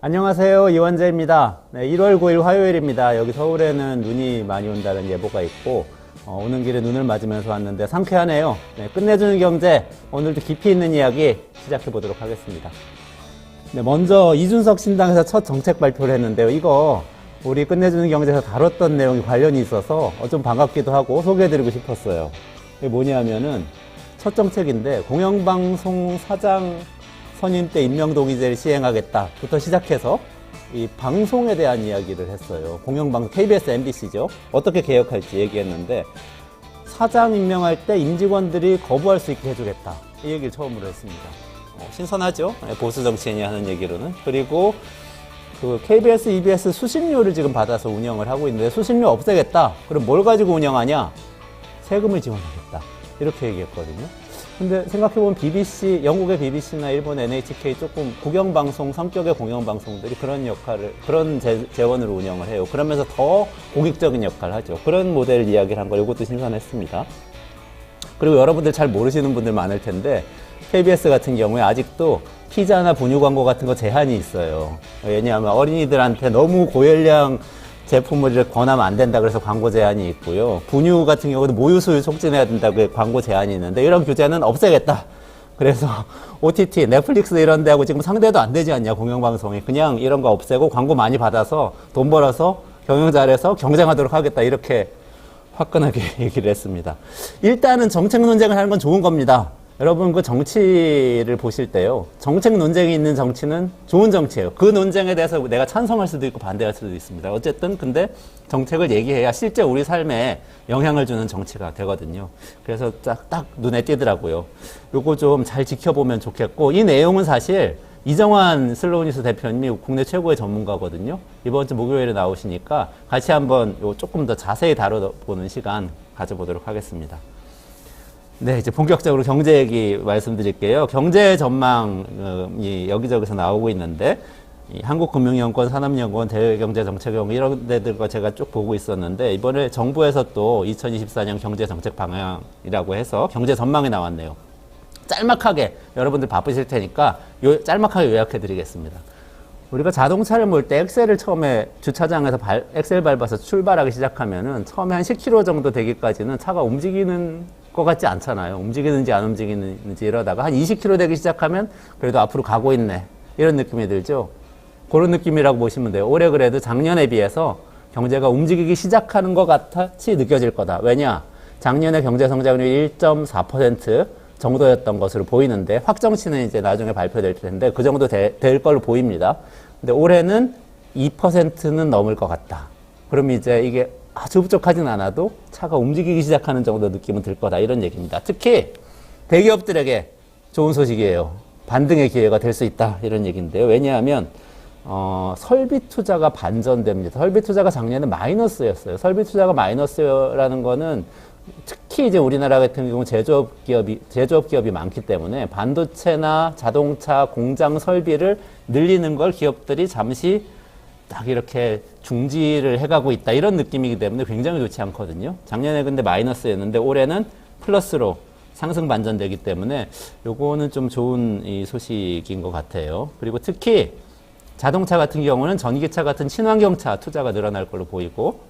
안녕하세요. 이원재입니다. 네, 1월 9일 화요일입니다. 여기 서울에는 눈이 많이 온다는 예보가 있고 오는 길에 눈을 맞으면서 왔는데 상쾌하네요. 네, 끝내주는 경제, 오늘도 깊이 있는 이야기 시작해 보도록 하겠습니다. 네, 먼저 이준석 신당에서 첫 정책 발표를 했는데요. 이거 우리 끝내주는 경제에서 다뤘던 내용이 관련이 있어서 좀 반갑기도 하고 소개해드리고 싶었어요. 이게 뭐냐면은 첫 정책인데 공영방송 사장 선임 때 임명동의제를 시행하겠다부터 시작해서 이 방송에 대한 이야기를 했어요. 공영방송 KBS, MBC죠. 어떻게 개혁할지 얘기했는데 사장 임명할 때 임직원들이 거부할 수 있게 해주겠다. 이 얘기를 처음으로 했습니다. 신선하죠? 보수 정치인이 하는 얘기로는. 그리고 그 KBS, EBS 수신료를 지금 받아서 운영을 하고 있는데 수신료 없애겠다. 그럼 뭘 가지고 운영하냐? 세금을 지원하겠다. 이렇게 얘기했거든요. 근데 생각해보면 BBC, 영국의 BBC나 일본 NHK 조금 국영방송 성격의 공영방송들이 그런 역할을, 그런 재원으로 운영을 해요. 그러면서 더 공익적인 역할을 하죠. 그런 모델 이야기를 한 거, 이것도 신선했습니다. 그리고 여러분들 잘 모르시는 분들 많을 텐데, KBS 같은 경우에 아직도 피자나 분유 광고 같은 거 제한이 있어요. 왜냐하면 어린이들한테 너무 고열량 제품을 권하면 안 된다 그래서 광고 제한이 있고요. 분유 같은 경우도 모유수유 촉진해야 된다고 광고 제한이 있는데 이런 규제는 없애겠다. 그래서 OTT, 넷플릭스 이런 데하고 지금 상대도 안 되지 않냐, 공영방송이. 그냥 이런 거 없애고 광고 많이 받아서 돈 벌어서 경영 잘해서 경쟁하도록 하겠다. 이렇게 화끈하게 얘기를 했습니다. 일단은 정책 논쟁을 하는 건 좋은 겁니다. 여러분 그 정치를 보실 때요. 정책 논쟁이 있는 정치는 좋은 정치예요. 그 논쟁에 대해서 내가 찬성할 수도 있고 반대할 수도 있습니다. 어쨌든 근데 정책을 얘기해야 실제 우리 삶에 영향을 주는 정치가 되거든요. 그래서 딱 눈에 띄더라고요. 요거 좀 잘 지켜보면 좋겠고, 이 내용은 사실 이정환 슬로우니스 대표님이 국내 최고의 전문가거든요. 이번 주 목요일에 나오시니까 같이 한번 요 조금 더 자세히 다뤄보는 시간 가져보도록 하겠습니다. 네, 이제 본격적으로 경제 얘기 말씀드릴게요. 경제 전망이 여기저기서 나오고 있는데, 한국금융연구원, 산업연구원, 대외경제정책연구원 이런 데들과 제가 쭉 보고 있었는데, 이번에 정부에서 또 2024년 경제정책 방향이라고 해서 경제 전망이 나왔네요. 짤막하게, 여러분들 바쁘실 테니까 짤막하게 요약해 드리겠습니다. 우리가 자동차를 몰 때 엑셀을 처음에 주차장에서 엑셀 밟아서 출발하기 시작하면은 처음에 한 10km 정도 되기까지는 차가 움직이는 것 같지 않잖아요. 움직이는지 안 움직이는지 이러다가 한 20km 되기 시작하면 그래도 앞으로 가고 있네. 이런 느낌이 들죠. 그런 느낌이라고 보시면 돼요. 올해 그래도 작년에 비해서 경제가 움직이기 시작하는 것 같이 느껴질 거다. 왜냐? 작년에 경제 성장률이 1.4% 정도였던 것으로 보이는데 확정치는 이제 나중에 발표될 텐데 그 정도 될 걸로 보입니다. 근데 올해는 2%는 넘을 것 같다. 그럼 이제 이게 아주 부족하진 않아도 차가 움직이기 시작하는 정도 느낌은 들 거다. 이런 얘기입니다. 특히 대기업들에게 좋은 소식이에요. 반등의 기회가 될 수 있다. 이런 얘기인데요. 왜냐하면 설비 투자가 반전됩니다. 설비 투자가 작년에 마이너스였어요. 설비 투자가 마이너스라는 거는 특히 이제 우리나라 같은 경우 제조업 기업이 많기 때문에 반도체나 자동차 공장 설비를 늘리는 걸 기업들이 잠시 딱 이렇게 중지를 해가고 있다. 이런 느낌이기 때문에 굉장히 좋지 않거든요. 작년에 근데 마이너스였는데 올해는 플러스로 상승 반전되기 때문에 요거는 좀 좋은 이 소식인 것 같아요. 그리고 특히 자동차 같은 경우는 전기차 같은 친환경차 투자가 늘어날 걸로 보이고,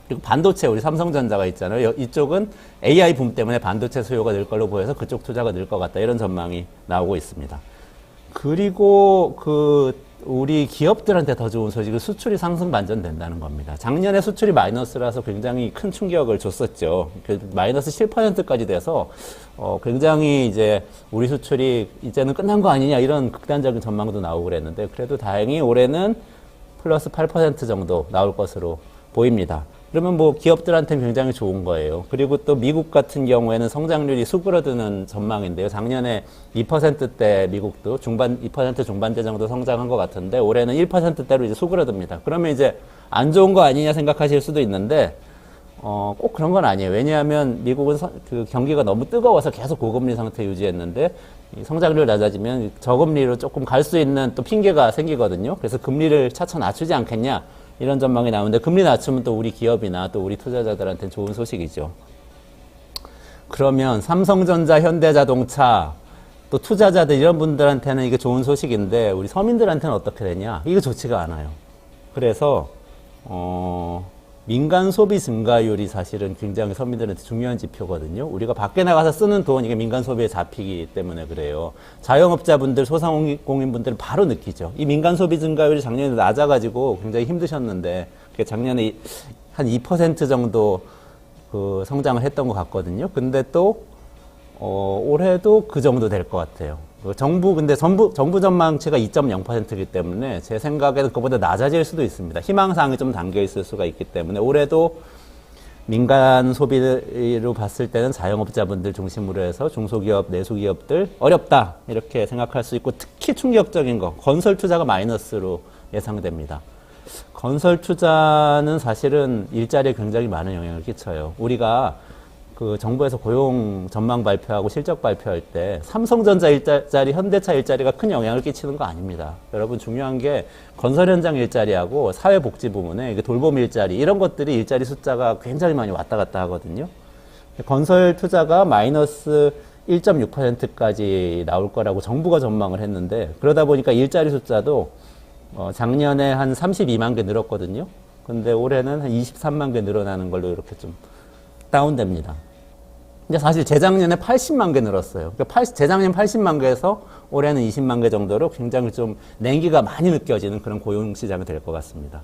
그리고 반도체, 우리 삼성전자가 있잖아요. 이쪽은 AI 붐 때문에 반도체 수요가 늘 걸로 보여서 그쪽 투자가 늘 것 같다. 이런 전망이 나오고 있습니다. 그리고 우리 기업들한테 더 좋은 소식은 수출이 상승 반전된다는 겁니다. 작년에 수출이 마이너스라서 굉장히 큰 충격을 줬었죠. 마이너스 7%까지 돼서 굉장히 이제 우리 수출이 이제는 끝난 거 아니냐 이런 극단적인 전망도 나오고 그랬는데, 그래도 다행히 올해는 플러스 8% 정도 나올 것으로 보입니다. 그러면 뭐 기업들한테는 굉장히 좋은 거예요. 그리고 또 미국 같은 경우에는 성장률이 수그러드는 전망인데요. 작년에 2%대 미국도 2% 중반대 정도 성장한 것 같은데 올해는 1%대로 이제 수그러듭니다. 그러면 이제 안 좋은 거 아니냐 생각하실 수도 있는데 꼭 그런 건 아니에요. 왜냐하면 미국은 그 경기가 너무 뜨거워서 계속 고금리 상태 유지했는데 성장률 낮아지면 저금리로 조금 갈 수 있는 또 핑계가 생기거든요. 그래서 금리를 차차 낮추지 않겠냐. 이런 전망이 나오는데 금리 낮추면 또 우리 기업이나 또 우리 투자자들한테는 좋은 소식이죠. 그러면 삼성전자, 현대자동차 또 투자자들 이런 분들한테는 이게 좋은 소식인데 우리 서민들한테는 어떻게 되냐? 이게 좋지가 않아요. 그래서 민간 소비 증가율이 사실은 굉장히 서민들한테 중요한 지표거든요. 우리가 밖에 나가서 쓰는 돈, 이게 민간 소비에 잡히기 때문에 그래요. 자영업자분들, 소상공인분들은 바로 느끼죠. 이 민간 소비 증가율이 작년에 낮아가지고 굉장히 힘드셨는데, 작년에 한 2% 정도 그 성장을 했던 것 같거든요. 근데 또, 올해도 그 정도 될 것 같아요. 근데 정부 전망치가 2.0%이기 때문에 제 생각에는 그보다 낮아질 수도 있습니다. 희망사항이 좀 담겨 있을 수가 있기 때문에 올해도 민간 소비로 봤을 때는 자영업자분들 중심으로 해서 중소기업, 내수기업들 어렵다 이렇게 생각할 수 있고, 특히 충격적인 거 건설 투자가 마이너스로 예상됩니다. 건설 투자는 사실은 일자리에 굉장히 많은 영향을 끼쳐요. 우리가 그 정부에서 고용 전망 발표하고 실적 발표할 때 삼성전자 일자리, 현대차 일자리가 큰 영향을 끼치는 거 아닙니다. 여러분 중요한 게 건설 현장 일자리하고 사회복지 부문에 돌봄 일자리 이런 것들이 일자리 숫자가 굉장히 많이 왔다 갔다 하거든요. 건설 투자가 마이너스 1.6%까지 나올 거라고 정부가 전망을 했는데, 그러다 보니까 일자리 숫자도 작년에 한 32만 개 늘었거든요. 근데 올해는 한 23만 개 늘어나는 걸로 이렇게 좀 다운됩니다. 근데 사실 재작년에 80만 개 늘었어요. 그러니까 재작년 80만 개에서 올해는 20만 개 정도로 굉장히 좀 냉기가 많이 느껴지는 그런 고용시장이 될 것 같습니다.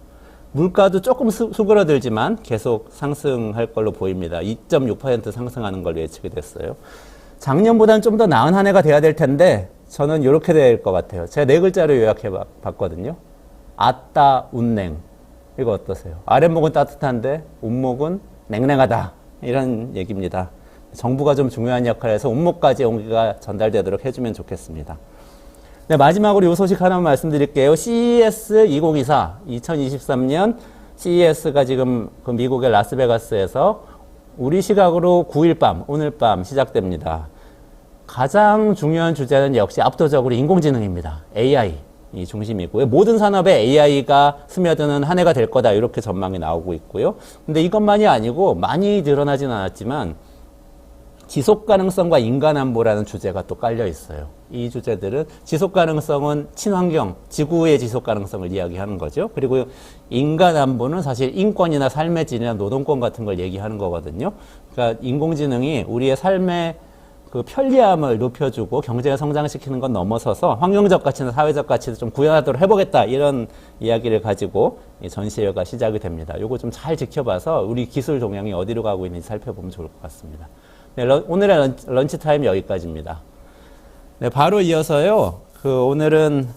물가도 조금 수그러들지만 계속 상승할 걸로 보입니다. 2.6% 상승하는 걸로 예측이 됐어요. 작년보다는 좀 더 나은 한 해가 돼야 될 텐데 저는 이렇게 될 것 같아요. 제가 네 글자로 요약해 봤거든요. 아따 운냉. 이거 어떠세요? 아랫목은 따뜻한데 운목은 냉랭하다. 이런 얘기입니다. 정부가 좀 중요한 역할을 해서 운목까지 온기가 전달되도록 해주면 좋겠습니다. 네, 마지막으로 이 소식 하나만 말씀드릴게요. CES 2024, 2023년 CES가 지금 그 미국의 라스베가스에서 우리 시각으로 9일 밤, 오늘 밤 시작됩니다. 가장 중요한 주제는 역시 압도적으로 인공지능입니다. AI. 이 중심이고요. 모든 산업에 AI가 스며드는 한 해가 될 거다 이렇게 전망이 나오고 있고요. 근데 이것만이 아니고 많이 드러나진 않았지만 지속가능성과 인간안보라는 주제가 또 깔려 있어요. 이 주제들은 지속가능성은 친환경, 지구의 지속가능성을 이야기하는 거죠. 그리고 인간안보는 사실 인권이나 삶의 질이나 노동권 같은 걸 얘기하는 거거든요. 그러니까 인공지능이 우리의 삶의 그 편리함을 높여주고 경제를 성장시키는 건 넘어서서 환경적 가치나 사회적 가치도 좀 구현하도록 해보겠다 이런 이야기를 가지고 이 전시회가 시작이 됩니다. 요거 좀 잘 지켜봐서 우리 기술 동향이 어디로 가고 있는지 살펴보면 좋을 것 같습니다. 네, 오늘의 런치 타임 여기까지입니다. 네, 바로 이어서요. 오늘은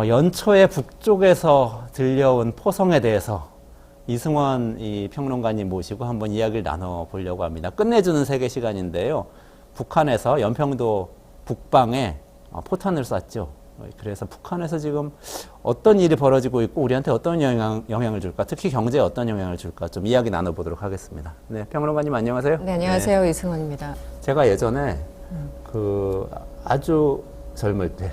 연초에 북쪽에서 들려온 포성에 대해서 이승원 이 평론가님 모시고 한번 이야기를 나눠보려고 합니다. 끝내주는 세계 시간인데요. 북한에서 연평도 북방에 포탄을 쐈죠. 그래서 북한에서 지금 어떤 일이 벌어지고 있고 우리한테 어떤 영향을 줄까, 특히 경제에 어떤 영향을 줄까 좀 이야기 나눠보도록 하겠습니다. 네, 평론가님 안녕하세요. 네, 안녕하세요. 네. 이승원입니다. 제가 예전에 아주 젊을 때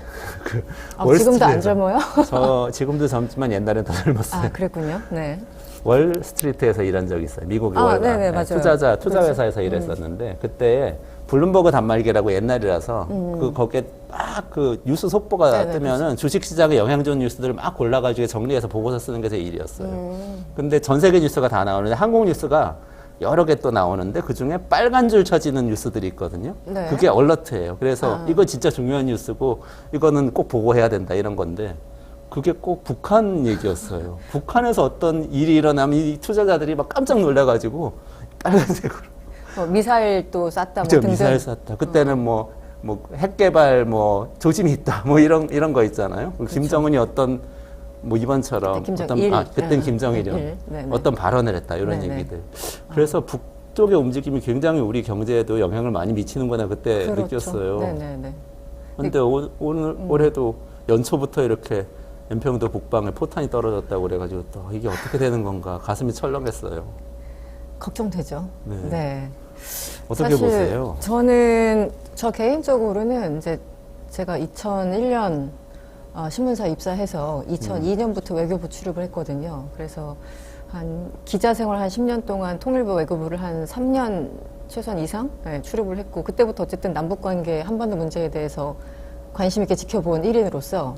지금도 안 젊어요? 저 지금도 젊지만 옛날엔 더 젊었어요. 아, 그랬군요. 네. 월스트리트에서 일한 적이 있어요. 미국의 네네, 맞아요. 투자 회사에서 일했었는데 그때 블룸버그 단말기라고 옛날이라서 거기에 막 뉴스 속보가 네네, 뜨면은 주식시장에 영향 좋은 뉴스들을 막 골라가지고 정리해서 보고서 쓰는 게 제 일이었어요. 근데 전 세계 뉴스가 다 나오는데 한국 뉴스가 여러 개 또 나오는데 그 중에 빨간 줄 쳐지는 뉴스들이 있거든요. 네. 그게 얼러트예요. 그래서 이거 진짜 중요한 뉴스고 이거는 꼭 보고해야 된다 이런 건데 그게 꼭 북한 얘기였어요. 북한에서 어떤 일이 일어나면 이 투자자들이 막 깜짝 놀라가지고 빨간색으로. 미사일도 쐈다, 뭐 등등. 미사일 쐈다. 그때는 핵 개발 조짐이 있다. 이런 거 있잖아요. 그렇죠. 김정은이 어떤 이번처럼 그때는 김정일이요. 어떤 발언을 했다. 이런 네네. 얘기들. 그래서 북쪽의 움직임이 굉장히 우리 경제에도 영향을 많이 미치는구나 그때 그렇죠. 느꼈어요. 네네네. 근데 올해도 연초부터 이렇게 연평도 북방에 포탄이 떨어졌다고 그래가지고 또 이게 어떻게 되는 건가 가슴이 철렁했어요. 걱정되죠. 네. 어떻게 보세요? 저 개인적으로는 이제 제가 2001년 신문사 입사해서 2002년부터 외교부 출입을 했거든요. 그래서 기자 생활 한 10년 동안 통일부 외교부를 한 3년 최소한 이상 출입을 했고 그때부터 어쨌든 남북관계 한반도 문제에 대해서 관심 있게 지켜본 1인으로서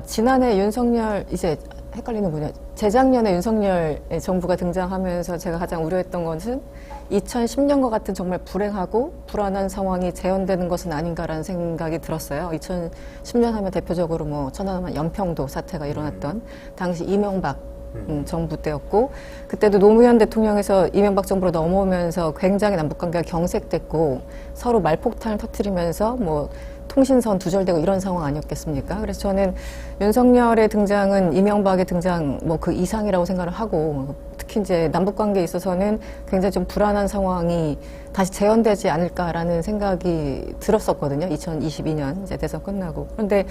지난해 윤석열 이제 헷갈리는군요. 재작년에 윤석열 정부가 등장하면서 제가 가장 우려했던 것은 2010년과 같은 정말 불행하고 불안한 상황이 재현되는 것은 아닌가라는 생각이 들었어요. 2010년 하면 대표적으로 뭐 천안함 연평도 사태가 일어났던 당시 이명박 정부 때였고 그때도 노무현 대통령에서 이명박 정부로 넘어오면서 굉장히 남북관계가 경색됐고 서로 말폭탄을 터뜨리면서 뭐 통신선 두절되고 이런 상황 아니었겠습니까? 그래서 저는 윤석열의 등장은 이명박의 등장 뭐 그 이상이라고 생각을 하고 특히 이제 남북관계에 있어서는 굉장히 좀 불안한 상황이 다시 재현되지 않을까라는 생각이 들었었거든요. 2022년 이제 대선 끝나고. 그런데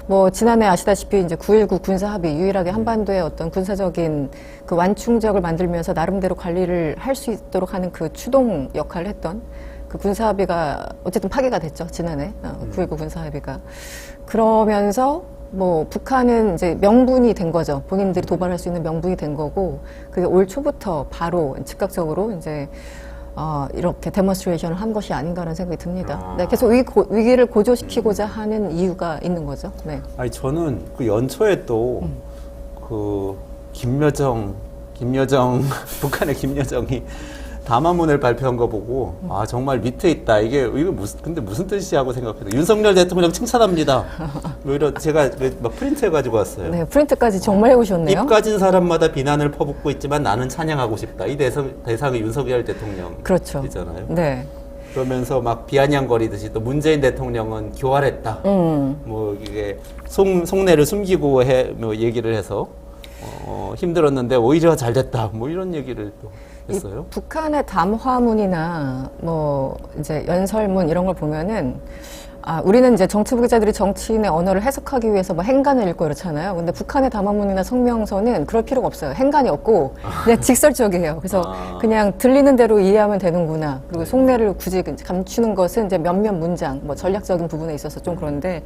뭐 지난해 아시다시피 이제 9.19 군사합의 유일하게 한반도의 어떤 군사적인 그 완충적을 만들면서 나름대로 관리를 할 수 있도록 하는 그 추동 역할을 했던 그 군사합의가 어쨌든 파기가 됐죠. 지난해 9.19 군사합의가. 그러면서 뭐 북한은 이제 명분이 된 거죠. 본인들이 도발할 수 있는 명분이 된 거고 그게 올 초부터 바로 즉각적으로 이제 이렇게 데몬스트레이션을 한 것이 아닌가라는 생각이 듭니다. 네, 계속 위기를 고조시키고자 하는 이유가 있는 거죠. 네. 아니 저는 그 연초에 또 그 김여정 북한의 김여정이 담화문을 발표한 거 보고 정말 밑에 있다. 이거 근데 무슨 뜻이지 하고 생각해도 윤석열 대통령 칭찬합니다. 뭐 이런 제가 막 프린트 해가지고 왔어요. 네, 프린트까지 정말 해오셨네요. 입 가진 사람마다 비난을 퍼붓고 있지만 나는 찬양하고 싶다. 이 대상이 윤석열 대통령이잖아요. 그렇죠. 네. 그러면서 막 비아냥거리듯이 또 문재인 대통령은 교활했다. 뭐 이게 속내를 숨기고 뭐 얘기를 해서 힘들었는데 오히려 잘 됐다. 뭐 이런 얘기를 또 했어요. 북한의 담화문이나 뭐 이제 연설문 이런 걸 보면은 우리는 이제 정치부 기자들이 정치인의 언어를 해석하기 위해서 뭐 행간을 읽고 그렇잖아요. 근데 북한의 담화문이나 성명서는 그럴 필요가 없어요. 행간이 없고 그냥 직설적이에요. 그래서 그냥 들리는 대로 이해하면 되는구나. 그리고 속내를 굳이 감추는 것은 이제 몇몇 문장, 뭐 전략적인 부분에 있어서 좀 그런데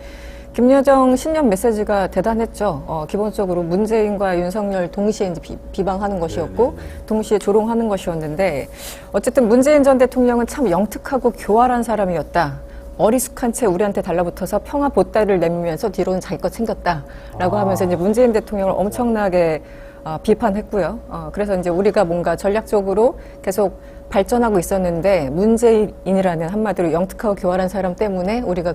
김여정 신년 메시지가 대단했죠. 기본적으로 문재인과 윤석열 동시에 이제 비방하는 것이었고, 동시에 조롱하는 것이었는데, 어쨌든 문재인 전 대통령은 참 영특하고 교활한 사람이었다. 어리숙한 채 우리한테 달라붙어서 평화 보따리를 내밀면서 뒤로는 자기 것 챙겼다라고 하면서 이제 문재인 대통령을 엄청나게 비판했고요. 그래서 이제 우리가 뭔가 전략적으로 계속 발전하고 있었는데 문재인이라는 한마디로 영특하고 교활한 사람 때문에 우리가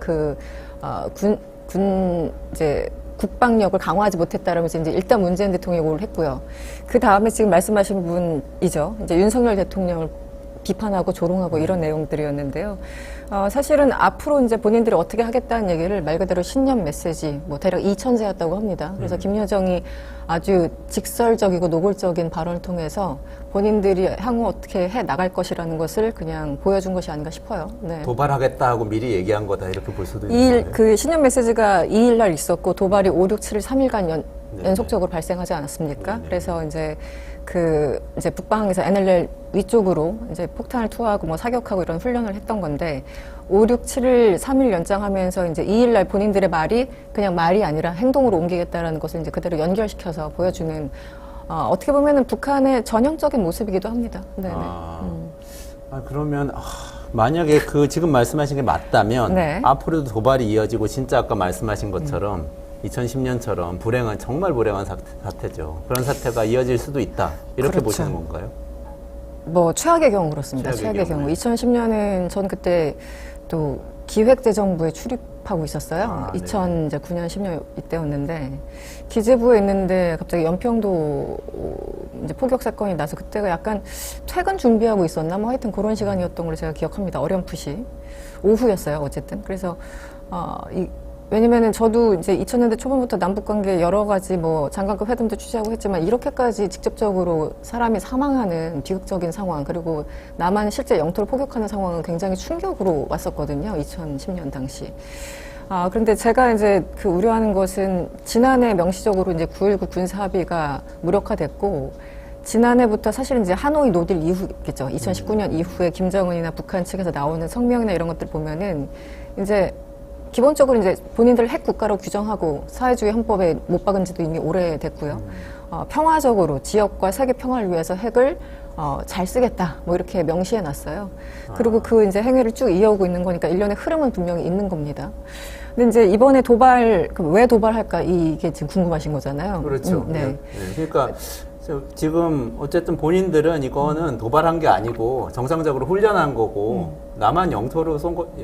이제 국방력을 강화하지 못했다라면서 이제 일단 문재인 대통령이 욕을 했고요. 그 다음에 지금 말씀하신 분이죠. 이제 윤석열 대통령을 비판하고 조롱하고 이런 내용들이었는데요. 사실은 앞으로 이제 본인들이 어떻게 하겠다는 얘기를 말 그대로 신년 메시지, 뭐 대략 2천세였다고 합니다. 그래서 김여정이 아주 직설적이고 노골적인 발언을 통해서 본인들이 향후 어떻게 해 나갈 것이라는 것을 그냥 보여준 것이 아닌가 싶어요. 네. 도발하겠다 하고 미리 얘기한 거다 이렇게 볼 수도 있는 거예요. 그 신년 메시지가 2일 날 있었고 도발이 5, 6, 7일 3일간 연속적으로 발생하지 않았습니까? 그래서 이제 이제 북방에서 NLL 위쪽으로 이제 폭탄을 투하하고 뭐 사격하고 이런 훈련을 했던 건데 5, 6, 7일 3일 연장하면서 이제 2일 날 본인들의 말이 그냥 말이 아니라 행동으로 옮기겠다라는 것을 이제 그대로 연결시켜서 보여주는 어떻게 보면은 북한의 전형적인 모습이기도 합니다. 네네. 그러면 만약에 지금 말씀하신 게 맞다면 네. 앞으로도 도발이 이어지고 진짜 아까 말씀하신 것처럼 2010년처럼 정말 불행한 사태죠. 그런 사태가 이어질 수도 있다. 이렇게 그렇죠. 보시는 건가요? 뭐 최악의 경우 그렇습니다. 최악의 경우. 2010년은 전 그때 또 기획재정부에 출입하고 있었어요. 2009년, 10년 이때였는데 기재부에 있는데 갑자기 연평도 이제 포격 사건이 나서 그때가 약간 퇴근 준비하고 있었나 뭐 하여튼 그런 시간이었던 걸로 제가 기억합니다. 어렴풋이 오후였어요. 어쨌든 그래서 왜냐면은 저도 이제 2000년대 초반부터 남북관계 여러 가지 뭐 장관급 회담도 취재하고 했지만 이렇게까지 직접적으로 사람이 사망하는 비극적인 상황 그리고 남한 실제 영토를 포격하는 상황은 굉장히 충격으로 왔었거든요. 2010년 당시. 그런데 제가 이제 우려하는 것은 지난해 명시적으로 이제 9.19 군사합의가 무력화됐고 지난해부터 사실은 이제 하노이 노딜 이후겠죠. 2019년 이후에 김정은이나 북한 측에서 나오는 성명이나 이런 것들 보면은 이제 기본적으로 이제 본인들 핵 국가로 규정하고 사회주의 헌법에 못 박은 지도 이미 오래됐고요. 평화적으로 지역과 세계 평화를 위해서 핵을 잘 쓰겠다 뭐 이렇게 명시해 놨어요. 그리고 그 이제 행위를 쭉 이어오고 있는 거니까 일련의 흐름은 분명히 있는 겁니다. 근데 이제 이번에 왜 도발할까 이게 지금 궁금하신 거잖아요. 그렇죠. 네. 네. 그러니까 지금 어쨌든 본인들은 이거는 도발한 게 아니고 정상적으로 훈련한 거고 남한 영토로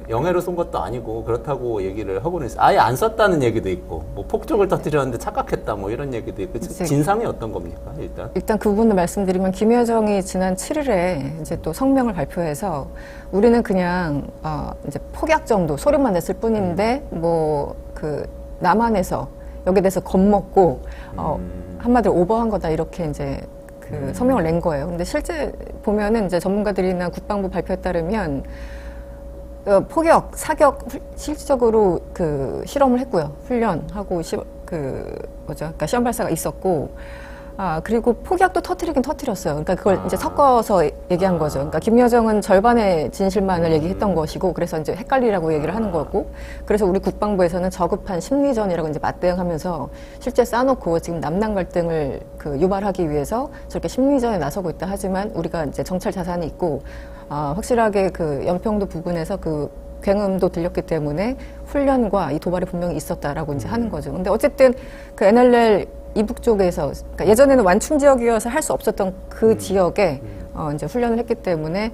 영해로 쏜 것도 아니고 그렇다고 얘기를 하고는 있어요. 아예 안 썼다는 얘기도 있고 뭐 폭죽을 터뜨렸는데 착각했다 뭐 이런 얘기도 있고 진상이 어떤 겁니까 일단 그 부분을 말씀드리면 김여정이 지난 7일에 이제 또 성명을 발표해서 우리는 그냥 이제 폭약 정도 소리만 냈을 뿐인데 뭐 그 남한에서 여기에 대해서 겁먹고 한마디로 오버한 거다 이렇게 이제 그 성명을 낸 거예요. 근데 실제 보면은 이제 전문가들이나 국방부 발표에 따르면 폭격, 사격 실질적으로 그 실험을 했고요. 훈련하고 그러니까 시험 발사가 있었고. 그리고 폭약도 터트리긴 터트렸어요. 그러니까 그걸 이제 섞어서 얘기한 거죠. 그러니까 김여정은 절반의 진실만을 얘기했던 것이고, 그래서 이제 헷갈리라고 얘기를 하는 거고, 그래서 우리 국방부에서는 저급한 심리전이라고 이제 맞대응하면서 실제 싸놓고 지금 남남 갈등을 유발하기 위해서 저렇게 심리전에 나서고 있다 하지만 우리가 이제 정찰 자산이 있고, 확실하게 그 연평도 부근에서 그 굉음도 들렸기 때문에 훈련과 이 도발이 분명히 있었다라고 이제 하는 거죠. 근데 어쨌든 그 NLL 이북 쪽에서, 그러니까 예전에는 완충 지역이어서 할 수 없었던 그 지역에 이제 훈련을 했기 때문에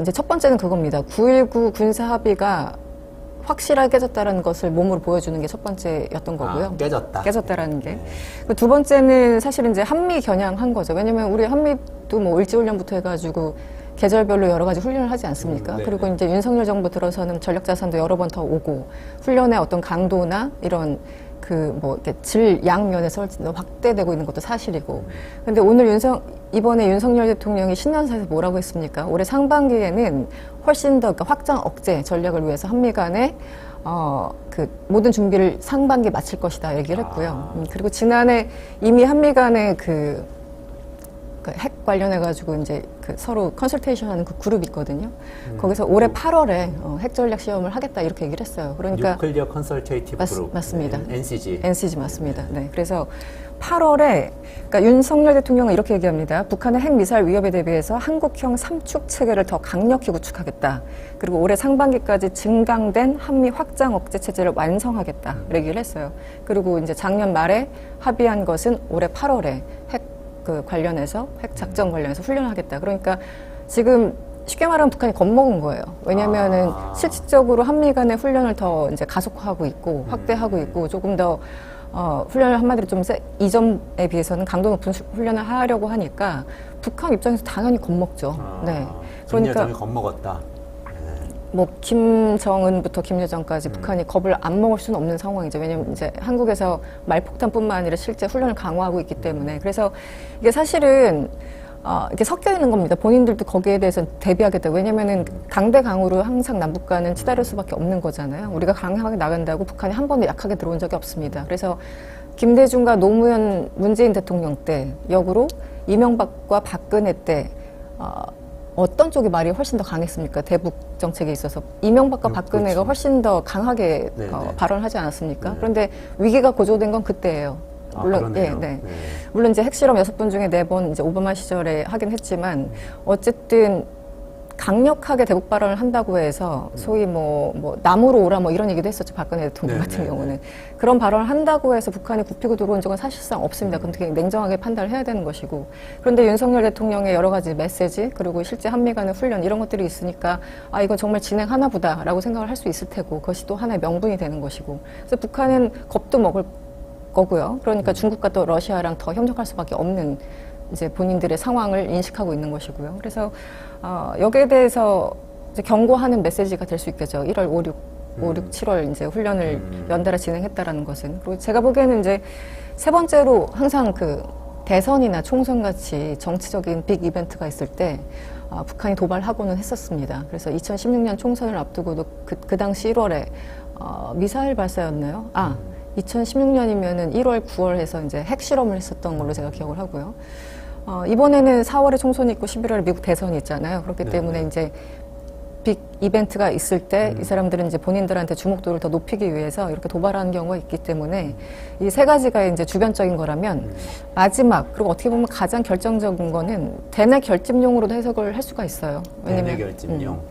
이제 첫 번째는 그겁니다. 9.19 군사 합의가 확실하게 깨졌다라는 것을 몸으로 보여주는 게 첫 번째였던 거고요. 깨졌다라는 게. 네. 두 번째는 사실 이제 한미 겨냥한 거죠. 왜냐면 우리 한미도 뭐 을지훈련부터 해가지고 계절별로 여러 가지 훈련을 하지 않습니까? 그리고 이제 윤석열 정부 들어서는 전력 자산도 여러 번 더 오고 훈련의 어떤 강도나 이런 이렇게 질, 양 면에서 확대되고 있는 것도 사실이고. 근데 오늘 이번에 윤석열 대통령이 신년사에서 뭐라고 했습니까? 올해 상반기에는 훨씬 더, 그러니까 확장 억제 전략을 위해서 한미 간에, 모든 준비를 상반기에 마칠 것이다 얘기를 했고요. 그리고 지난해 이미 한미 간에 핵 관련해가지고 이제 서로 컨설테이션 하는 그 그룹이 있거든요. 거기서 올해 8월에 핵 전략 시험을 하겠다 이렇게 얘기를 했어요. 그러니까. 뉴클리어 컨설테이티브 그룹. 맞습니다. NCG. NCG 맞습니다. 네. 그래서 8월에, 그러니까 윤석열 대통령은 이렇게 얘기합니다. 북한의 핵 미사일 위협에 대비해서 한국형 삼축 체계를 더 강력히 구축하겠다. 그리고 올해 상반기까지 증강된 한미 확장 억제 체제를 완성하겠다. 얘기를 했어요. 그리고 이제 작년 말에 합의한 것은 올해 8월에 핵 관련해서 핵 작전 관련해서 훈련하겠다. 그러니까 지금 쉽게 말하면 북한이 겁먹은 거예요. 왜냐면은 실질적으로 한미 간의 훈련을 더 이제 가속화하고 있고 확대하고 있고 조금 더 훈련을 한마디로 좀 이전에 비해서는 강도 높은 훈련을 하려고 하니까 북한 입장에서 당연히 겁먹죠. 네. 그러니까 김여정이 겁먹었다. 뭐 김정은부터 김여정까지 북한이 겁을 안 먹을 수는 없는 상황이죠. 왜냐하면 이제 한국에서 말폭탄뿐만 아니라 실제 훈련을 강화하고 있기 때문에. 그래서 이게 사실은 이렇게 섞여 있는 겁니다. 본인들도 거기에 대해서 대비하겠다. 왜냐면은 강대강으로 항상 남북 간은 치달을 수밖에 없는 거잖아요. 우리가 강하게 나간다고 북한이 한 번도 약하게 들어온 적이 없습니다. 그래서 김대중과 노무현 문재인 대통령 때 역으로 이명박과 박근혜 때 어떤 쪽이 말이 훨씬 더 강했습니까? 대북 정책에 있어서. 이명박과 박근혜가 그렇죠. 훨씬 더 강하게 발언을 하지 않았습니까? 네. 그런데 위기가 고조된 건 그때예요. 물론, 물론 이제 핵실험 6번 중에 4번 이제 오바마 시절에 하긴 했지만, 어쨌든 강력하게 대북 발언을 한다고 해서 소위 뭐 남으로 오라 뭐 이런 얘기도 했었죠. 박근혜 대통령 같은 경우는. 그런 발언을 한다고 해서 북한이 굽히고 들어온 적은 사실상 없습니다. 그럼 되게 냉정하게 판단을 해야 되는 것이고. 그런데 윤석열 대통령의 여러 가지 메시지 그리고 실제 한미 간의 훈련 이런 것들이 있으니까 이건 정말 진행하나 보다라고 생각을 할 수 있을 테고 그것이 또 하나의 명분이 되는 것이고. 그래서 북한은 겁도 먹을 거고요. 그러니까 중국과 또 러시아랑 더 협력할 수밖에 없는 이제 본인들의 상황을 인식하고 있는 것이고요. 그래서 여기에 대해서 이제 경고하는 메시지가 될 수 있겠죠. 1월 5, 6, 7월 이제 훈련을 연달아 진행했다라는 것은. 그리고 제가 보기에는 이제 세 번째로 항상 대선이나 총선 같이 정치적인 빅 이벤트가 있을 때 북한이 도발하고는 했었습니다. 그래서 2016년 총선을 앞두고도 그 당시 1월에 미사일 발사였나요? 2016년이면은 1월, 9월 해서 이제 핵실험을 했었던 걸로 제가 기억을 하고요. 이번에는 4월에 총선이 있고 11월에 미국 대선이 있잖아요. 그렇기 때문에 이제 빅 이벤트가 있을 때 이 사람들은 이제 본인들한테 주목도를 더 높이기 위해서 이렇게 도발하는 경우가 있기 때문에 이 세 가지가 이제 주변적인 거라면 마지막 그리고 어떻게 보면 가장 결정적인 거는 대내 결집용으로도 해석을 할 수가 있어요. 대내 결집용.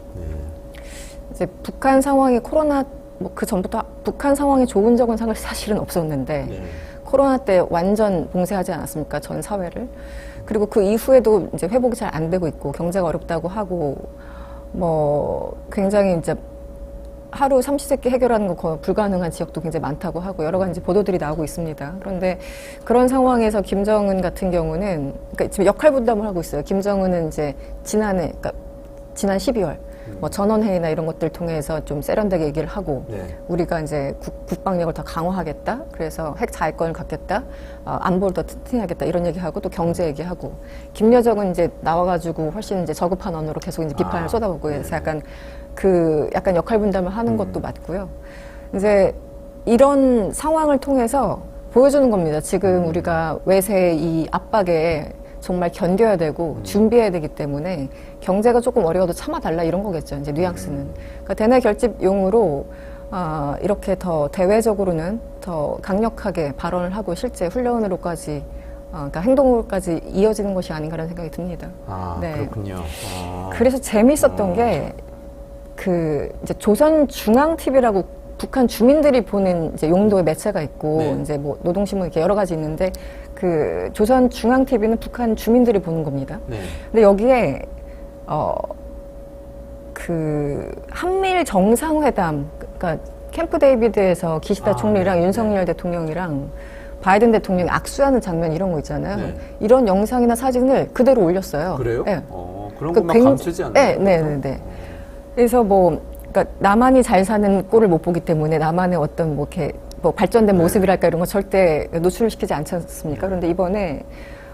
이제 북한 상황이 코로나 뭐 그 전부터 북한 상황이 좋은 적은 사실은 없었는데 네. 코로나 때 완전 봉쇄하지 않았습니까? 전 사회를. 그리고 그 이후에도 이제 회복이 잘 안 되고 있고 경제가 어렵다고 하고 뭐 굉장히 이제 하루 삼시세끼 해결하는 거 거의 불가능한 지역도 굉장히 많다고 하고 여러 가지 보도들이 나오고 있습니다. 그런데 그런 상황에서 김정은 같은 경우는 그러니까 지금 역할 분담을 하고 있어요. 김정은은 이제 지난 12월 뭐 전원회의나 이런 것들 통해서 좀 세련되게 얘기를 하고 우리가 이제 국방력을 더 강화하겠다. 그래서 핵 자위권을 갖겠다. 안보를 더 튼튼하겠다. 이런 얘기하고 또 경제 얘기하고 김여정은 이제 나와가지고 훨씬 이제 저급한 언어로 계속 이제 비판을 쏟아보고 해서 약간 역할 분담을 하는 것도 맞고요. 이제 이런 상황을 통해서 보여주는 겁니다. 지금 우리가 외세의 이 압박에 정말 견뎌야 되고 준비해야 되기 때문에 경제가 조금 어려워도 참아달라 이런 거겠죠. 이제 뉘앙스는. 그러니까 대내 결집용으로 이렇게 더 대외적으로는 더 강력하게 발언을 하고 실제 훈련으로까지 그러니까 행동으로까지 이어지는 것이 아닌가라는 생각이 듭니다. 네. 그렇군요. 그래서 재미있었던 게 이제 조선중앙TV라고 북한 주민들이 보는 이제 용도의 매체가 있고 이제 뭐 노동신문 이렇게 여러 가지 있는데 그 조선중앙TV는 북한 주민들이 보는 겁니다. 근데 여기에 그 한미일 정상회담 그러니까 캠프 데이비드에서 기시다 총리랑 윤석열 대통령이랑 바이든 대통령이 악수하는 장면 이런 거 있잖아요. 이런 영상이나 사진을 그대로 올렸어요. 그래요? 네. 그런 것만 감추지 않나요? 네. 그래서 그러니까 나만이 잘 사는 꼴을 못 보기 때문에 나만의 어떤 뭐 이렇게 뭐 발전된 모습이랄까 이런 거 절대 노출을 시키지 않지 않습니까? 그런데 이번에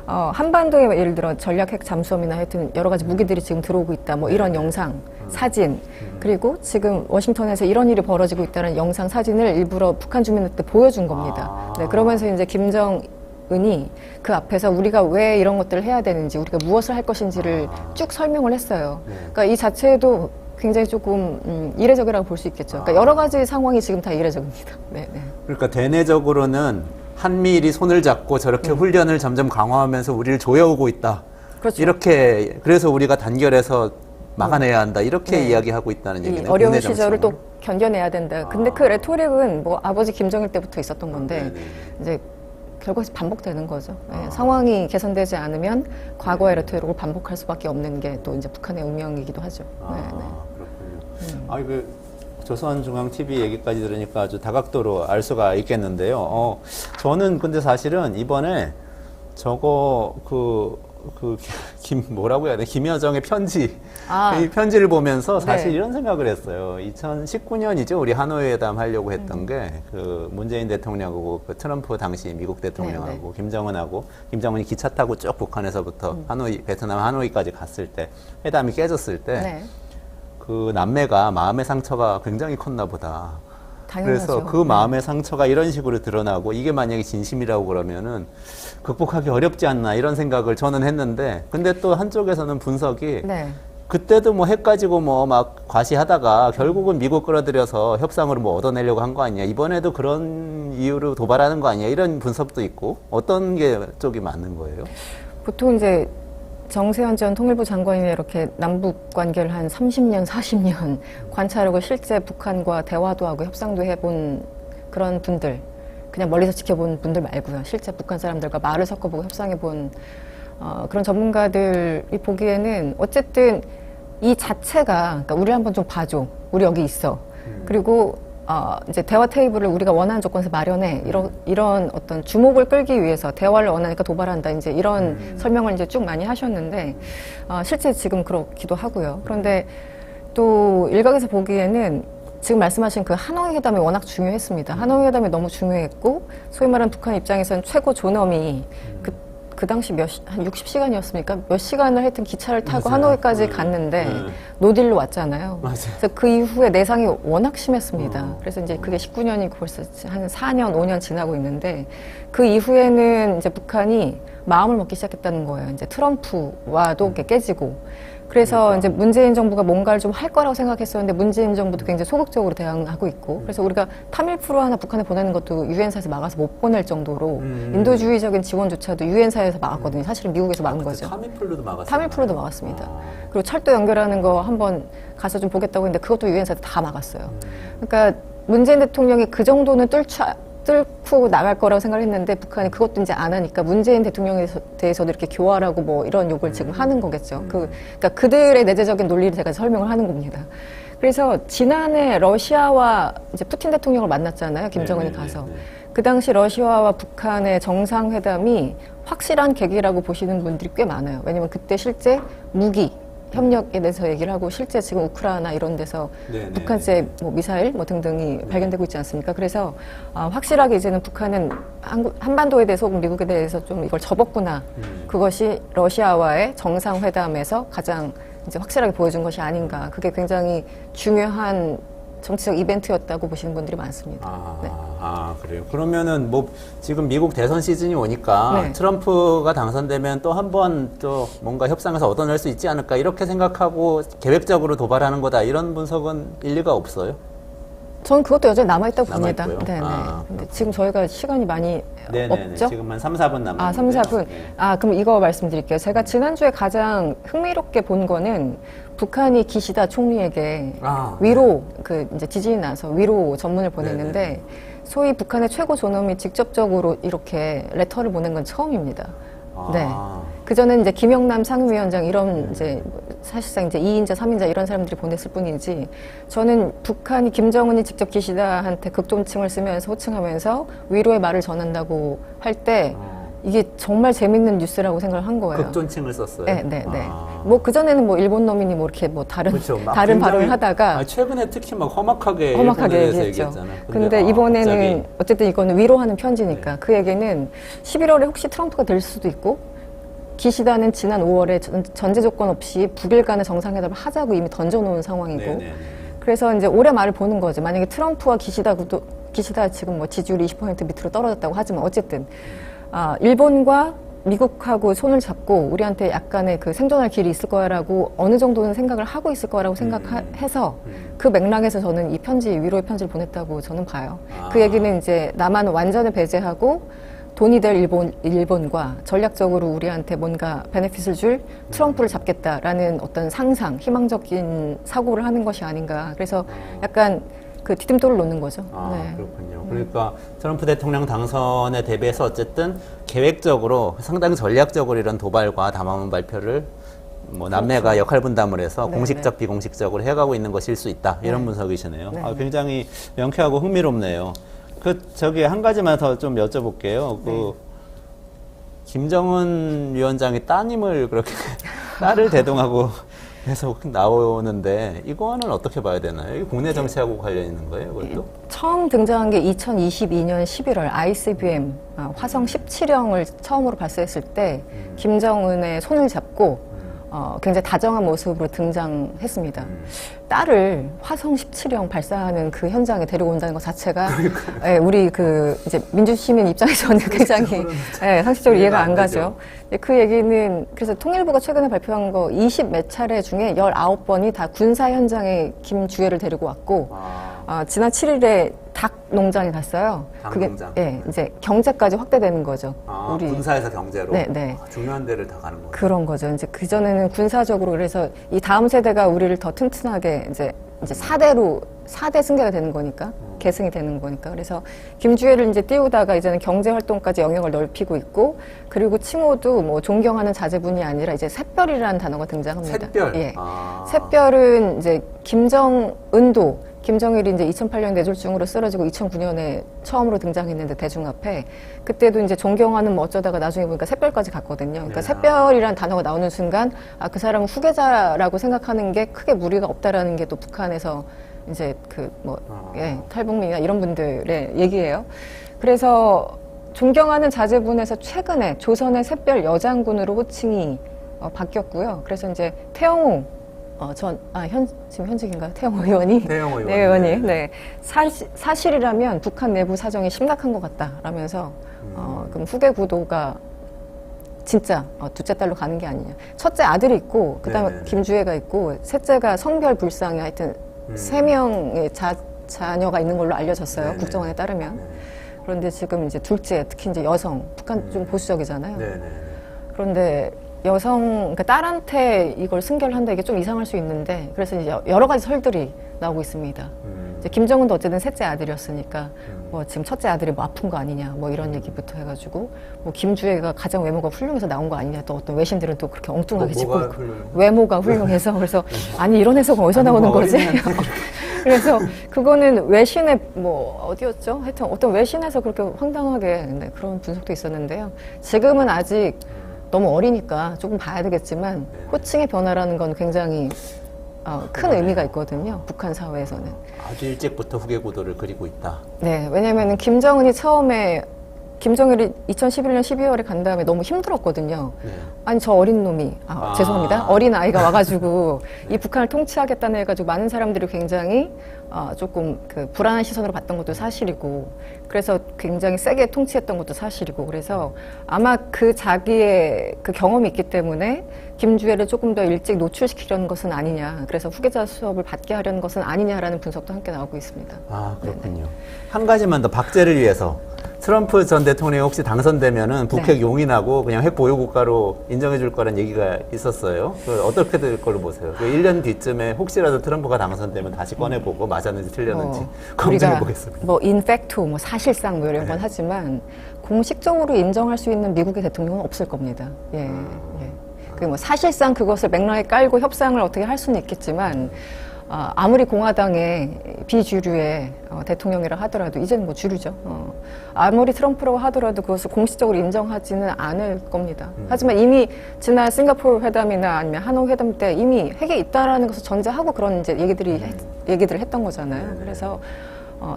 한반도에 예를 들어 전략 핵 잠수함이나 하여튼 여러 가지 무기들이 지금 들어오고 있다. 뭐 이런 영상, 사진 그리고 지금 워싱턴에서 이런 일이 벌어지고 있다는 영상, 사진을 일부러 북한 주민들한테 보여준 겁니다. 네, 그러면서 이제 김정은이 그 앞에서 우리가 왜 이런 것들을 해야 되는지, 우리가 무엇을 할 것인지를 쭉 설명을 했어요. 그러니까 이 자체도 굉장히 조금 이례적이라고 볼 수 있겠죠. 그러니까 여러 가지 상황이 지금 다 이례적입니다. 네. 그러니까 대내적으로는 한미일이 손을 잡고 저렇게 훈련을 점점 강화하면서 우리를 조여오고 있다. 그렇죠. 이렇게 그래서 우리가 단결해서 막아내야 한다. 이렇게 이야기하고 있다는 얘기네요. 어려운 시절을 또 견뎌내야 된다. 근데 그 레토릭은 뭐 아버지 김정일 때부터 있었던 건데 이제 결국에 반복되는 거죠. 상황이 개선되지 않으면 과거의 레토릭을 반복할 수밖에 없는 게 또 이제 북한의 운명이기도 하죠. 그렇군요. 조선중앙TV 얘기까지 들으니까 아주 다각도로 알 수가 있겠는데요. 저는 근데 사실은 이번에 저거 뭐라고 해야 돼? 김여정의 편지. 이 편지를 보면서 사실 이런 생각을 했어요. 2019년이죠. 우리 하노이 회담 하려고 했던 게, 문재인 대통령하고 트럼프 당시 미국 대통령하고 김정은이 기차 타고 쭉 북한에서부터 베트남 하노이까지 갔을 때, 회담이 깨졌을 때, 그 남매가 마음의 상처가 굉장히 컸나 보다. 당연하죠. 그래서 그 마음의 상처가 이런 식으로 드러나고 이게 만약에 진심이라고 그러면은 극복하기 어렵지 않나 이런 생각을 저는 했는데, 근데 또 한쪽에서는 분석이 그때도 뭐 핵 가지고 뭐 막 과시하다가 결국은 미국 끌어들여서 협상으로 뭐 얻어내려고 한 거 아니냐, 이번에도 그런 이유로 도발하는 거 아니냐, 이런 분석도 있고, 어떤 게 쪽이 맞는 거예요? 보통 이제 정세현 전 통일부 장관이 이렇게 남북 관계를 한 30년, 40년 관찰하고 실제 북한과 대화도 하고 협상도 해본 그런 분들, 그냥 멀리서 지켜본 분들 말고요. 실제 북한 사람들과 말을 섞어보고 협상해본 그런 전문가들이 보기에는 어쨌든 이 자체가, 그러니까 우리를 한번 좀 봐줘. 우리 여기 있어. 그리고 이제 대화 테이블을 우리가 원하는 조건에서 마련해. 이런 어떤 주목을 끌기 위해서 대화를 원하니까 도발한다. 이제 이런 설명을 이제 쭉 많이 하셨는데, 실제 지금 그렇기도 하고요. 그런데 또 일각에서 보기에는 지금 말씀하신 그 하노이 회담이 워낙 중요했습니다. 하노이 회담이 너무 중요했고, 소위 말하는 북한 입장에서는 최고 존엄이 그 당시 한 60시간이었습니까? 몇 시간을 하여튼 기차를 타고 하노이까지 갔는데 노딜로 왔잖아요. 그래서 그 이후에 내상이 워낙 심했습니다. 그래서 이제 그게 19년이고 벌써 한 4년, 5년 지나고 있는데, 그 이후에는 이제 북한이 마음을 먹기 시작했다는 거예요. 이제 트럼프와도 깨지고, 그래서 이제 문재인 정부가 뭔가를 좀 할 거라고 생각했었는데 문재인 정부도 굉장히 소극적으로 대응하고 있고 그래서 우리가 타밀프루 하나 북한에 보내는 것도 유엔사에서 막아서 못 보낼 정도로 인도주의적인 지원조차도 유엔사에서 막았거든요. 사실은 미국에서 막은 거죠. 타밀프루도 막았어요. 타밀프루도 막았습니다. 그리고 철도 연결하는 거 한번 가서 좀 보겠다고 했는데 그것도 유엔사에서 다 막았어요. 그러니까 문재인 대통령이 그 정도는 뚫고 나갈 거라고 생각을 했는데 북한이 그것도 이제 안 하니까 문재인 대통령에 대해서도 이렇게 교활하고 뭐 이런 욕을 지금 하는 거겠죠. 그러니까 그들의 내재적인 논리를 제가 설명을 하는 겁니다. 그래서 지난해 러시아와 이제 푸틴 대통령을 만났잖아요. 김정은이 가서. 그 당시 러시아와 북한의 정상회담이 확실한 계기라고 보시는 분들이 꽤 많아요. 왜냐면 그때 실제 무기 협력에 대해서 얘기를 하고 실제 지금 우크라이나 이런 데서 북한제 뭐 미사일 뭐 등등이 발견되고 있지 않습니까? 그래서 확실하게 이제는 북한은 한반도에 대해서 혹은 미국에 대해서 좀 이걸 접었구나. 그것이 러시아와의 정상회담에서 가장 이제 확실하게 보여준 것이 아닌가. 그게 굉장히 중요한 정치적 이벤트였다고 보시는 분들이 많습니다. 그래요. 그러면은 뭐 지금 미국 대선 시즌이 오니까 네. 트럼프가 당선되면 또 한 번 또 뭔가 협상에서 얻어낼 수 있지 않을까 이렇게 생각하고 계획적으로 도발하는 거다 이런 분석은 일리가 없어요. 저는 그것도 여전히 남아있다고 봅니다. 남아있고요? 네네. 근데 지금 저희가 시간이 많이 없죠? 지금 한 3, 4분 남았는데. 3, 4분. 그럼 이거 말씀드릴게요. 제가 지난주에 가장 흥미롭게 본 거는 북한이 기시다 총리에게 위로, 이제 지진이 나서 위로 전문을 보냈는데 소위 북한의 최고 존엄이 직접적으로 이렇게 레터를 보낸 건 처음입니다. 네. 그전엔 이제 김영남 상임위원장 이런 이제 사실상 이제 2인자, 3인자 이런 사람들이 보냈을 뿐이지 저는 북한이 김정은이 직접 기시다한테 극존칭을 쓰면서 호칭하면서 위로의 말을 전한다고 할 때 이게 정말 재밌는 뉴스라고 생각을 한 거예요. 극존칭을 썼어요. 네. 뭐 그전에는 뭐 일본 놈이니 뭐 이렇게 뭐 다른 발언을 하다가 최근에 특히 막 험악하게 얘기했죠. 근데 이번에는 어쨌든 이거는 위로하는 편지니까 그 얘기는 11월에 혹시 트럼프가 될 수도 있고 기시다는 지난 5월에 전제 조건 없이 북일 간의 정상회담을 하자고 이미 던져놓은 상황이고 그래서 이제 올해 말을 보는 거죠. 만약에 트럼프와 기시다 지금 뭐 지지율이 20% 밑으로 떨어졌다고 하지만 어쨌든 일본과 미국하고 손을 잡고 우리한테 약간의 그 생존할 길이 있을 거라고 어느 정도는 생각을 하고 있을 거라고 생각해서 그 맥락에서 저는 이 위로의 편지를 보냈다고 저는 봐요. 그 얘기는 이제 남한 완전히 배제하고 돈이 될 일본과 전략적으로 우리한테 뭔가 베네핏을 줄 트럼프를 잡겠다라는 어떤 상상, 희망적인 사고를 하는 것이 아닌가. 그래서 약간 그 디딤돌을 놓는 거죠. 그렇군요. 그러니까 트럼프 대통령 당선에 대비해서 어쨌든 계획적으로 상당히 전략적으로 이런 도발과 담화문 발표를 뭐 남매가 역할 분담을 해서 공식적, 비공식적으로 해가고 있는 것일 수 있다. 이런 분석이시네요. 굉장히 명쾌하고 흥미롭네요. 한 가지만 더 좀 여쭤볼게요. 김정은 위원장이 따님을 그렇게 딸을 대동하고 계속 나오는데 이거는 어떻게 봐야 되나요? 이게 국내 정치하고 관련 있는 거예요, 그것도? 처음 등장한 게 2022년 11월 ICBM 화성 17형을 처음으로 발사했을 때 김정은의 손을 잡고 굉장히 다정한 모습으로 등장했습니다. 딸을 화성 17형 발사하는 그 현장에 데리고 온다는 것 자체가 우리 이제 민주시민 입장에서는 굉장히 상식적으로 이해가 안 가죠. 그 얘기는 그래서 통일부가 최근에 발표한 거 20 몇 차례 중에 19번이 다 군사 현장에 김주애를 데리고 왔고 지난 7일에 닭 농장이 갔어요. 그게 이제 경제까지 확대되는 거죠. 우리 군사에서 경제로 중요한 데를 다 가는 거죠. 그런 거죠. 이제 그 전에는 군사적으로 그래서 이 다음 세대가 우리를 더 튼튼하게 이제 4대 승계가 되는 거니까 계승이 되는 거니까 그래서 김주애를 이제 띄우다가 이제는 경제 활동까지 영역을 넓히고 있고 그리고 칭호도 뭐 존경하는 자제분이 아니라 이제 샛별이라는 단어가 등장합니다. 샛별. 샛별은 이제 김정일이 이제 2008년 뇌졸중으로 쓰러지고 2009년에 처음으로 등장했는데 대중 앞에 그때도 이제 존경하는 뭐 어쩌다가 나중에 보니까 새별까지 갔거든요. 그러니까 샛별이라는 단어가 나오는 순간 그 사람은 후계자라고 생각하는 게 크게 무리가 없다라는 게 또 북한에서 이제 탈북민이나 이런 분들의 얘기예요. 그래서 존경하는 자제분에서 최근에 조선의 샛별 여장군으로 호칭이 바뀌었고요. 그래서 이제 태영호 지금 현직인가요? 태영호 의원이? 사실이라면 북한 내부 사정이 심각한 것 같다라면서 그럼 후계 구도가 진짜 둘째 딸로 가는 게 아니냐. 첫째 아들이 있고 그다음에 네네네. 김주혜가 있고 셋째가 성별불상이 하여튼 3명의 자녀가 있는 걸로 알려졌어요. 네네. 국정원에 따르면. 네. 그런데 지금 이제 둘째, 특히 이제 여성, 북한 좀 보수적이잖아요. 네네. 그런데 그러니까 딸한테 이걸 승계를 한다 이게 좀 이상할 수 있는데 그래서 이제 여러 가지 설들이 나오고 있습니다. 이제 김정은도 어쨌든 셋째 아들이었으니까 뭐 지금 첫째 아들이 뭐 아픈 거 아니냐 뭐 이런 얘기부터 해가지고 뭐 김주혜가 가장 외모가 훌륭해서 나온 거 아니냐 또 어떤 외신들은 또 그렇게 엉뚱하게 짚고 뭐가 있고 훌륭해요? 외모가 훌륭해서 그래서 아니 이런 해석은 어디서 나오는 뭐 거지? 어린애한테 그래서 그거는 외신의 뭐 어디였죠? 하여튼 어떤 외신에서 그렇게 황당하게 네, 그런 분석도 있었는데요. 지금은 아직 너무 어리니까 조금 봐야 되겠지만 호칭의 변화라는 건 굉장히 큰 의미가 있거든요. 북한 사회에서는. 아주 일찍부터 후계 구도를 그리고 있다. 네, 왜냐면은 김정은이 처음에 김정일이 2011년 12월에 간 다음에 너무 힘들었거든요. 네. 아니 저 어린 놈이 죄송합니다. 어린 아이가 와가지고 이 북한을 통치하겠다는 해가지고 많은 사람들이 굉장히 조금 그 불안한 시선으로 봤던 것도 사실이고 그래서 굉장히 세게 통치했던 것도 사실이고 그래서 아마 그 자기의 그 경험이 있기 때문에 김주혜를 조금 더 일찍 노출시키려는 것은 아니냐 그래서 후계자 수업을 받게 하려는 것은 아니냐라는 분석도 함께 나오고 있습니다. 아, 그렇군요. 한 가지만 더 박제를 위해서 트럼프 전 대통령이 혹시 당선되면은 북핵 네. 용인하고 그냥 핵 보유 국가로 인정해 줄 거란 얘기가 있었어요. 그 어떻게 될 걸로 보세요? 그 1년 뒤쯤에 혹시라도 트럼프가 당선되면 다시 꺼내보고 맞았는지 틀렸는지 검증해 우리가 보겠습니다. 뭐 인팩트, 뭐 사실상 뭐 이런 건 네. 하지만 공식적으로 인정할 수 있는 미국의 대통령은 없을 겁니다. 예, 예. 그 뭐 사실상 그것을 맥락에 깔고 협상을 어떻게 할 수는 있겠지만 아무리 공화당의 비주류의 대통령이라 하더라도 이제는 뭐 주류죠. 아무리 트럼프라고 하더라도 그것을 공식적으로 인정하지는 않을 겁니다. 하지만 이미 지난 싱가포르 회담이나 아니면 하노이 회담 때 이미 핵에 있다라는 것을 전제하고 그런 이제 얘기들을 했던 거잖아요. 그래서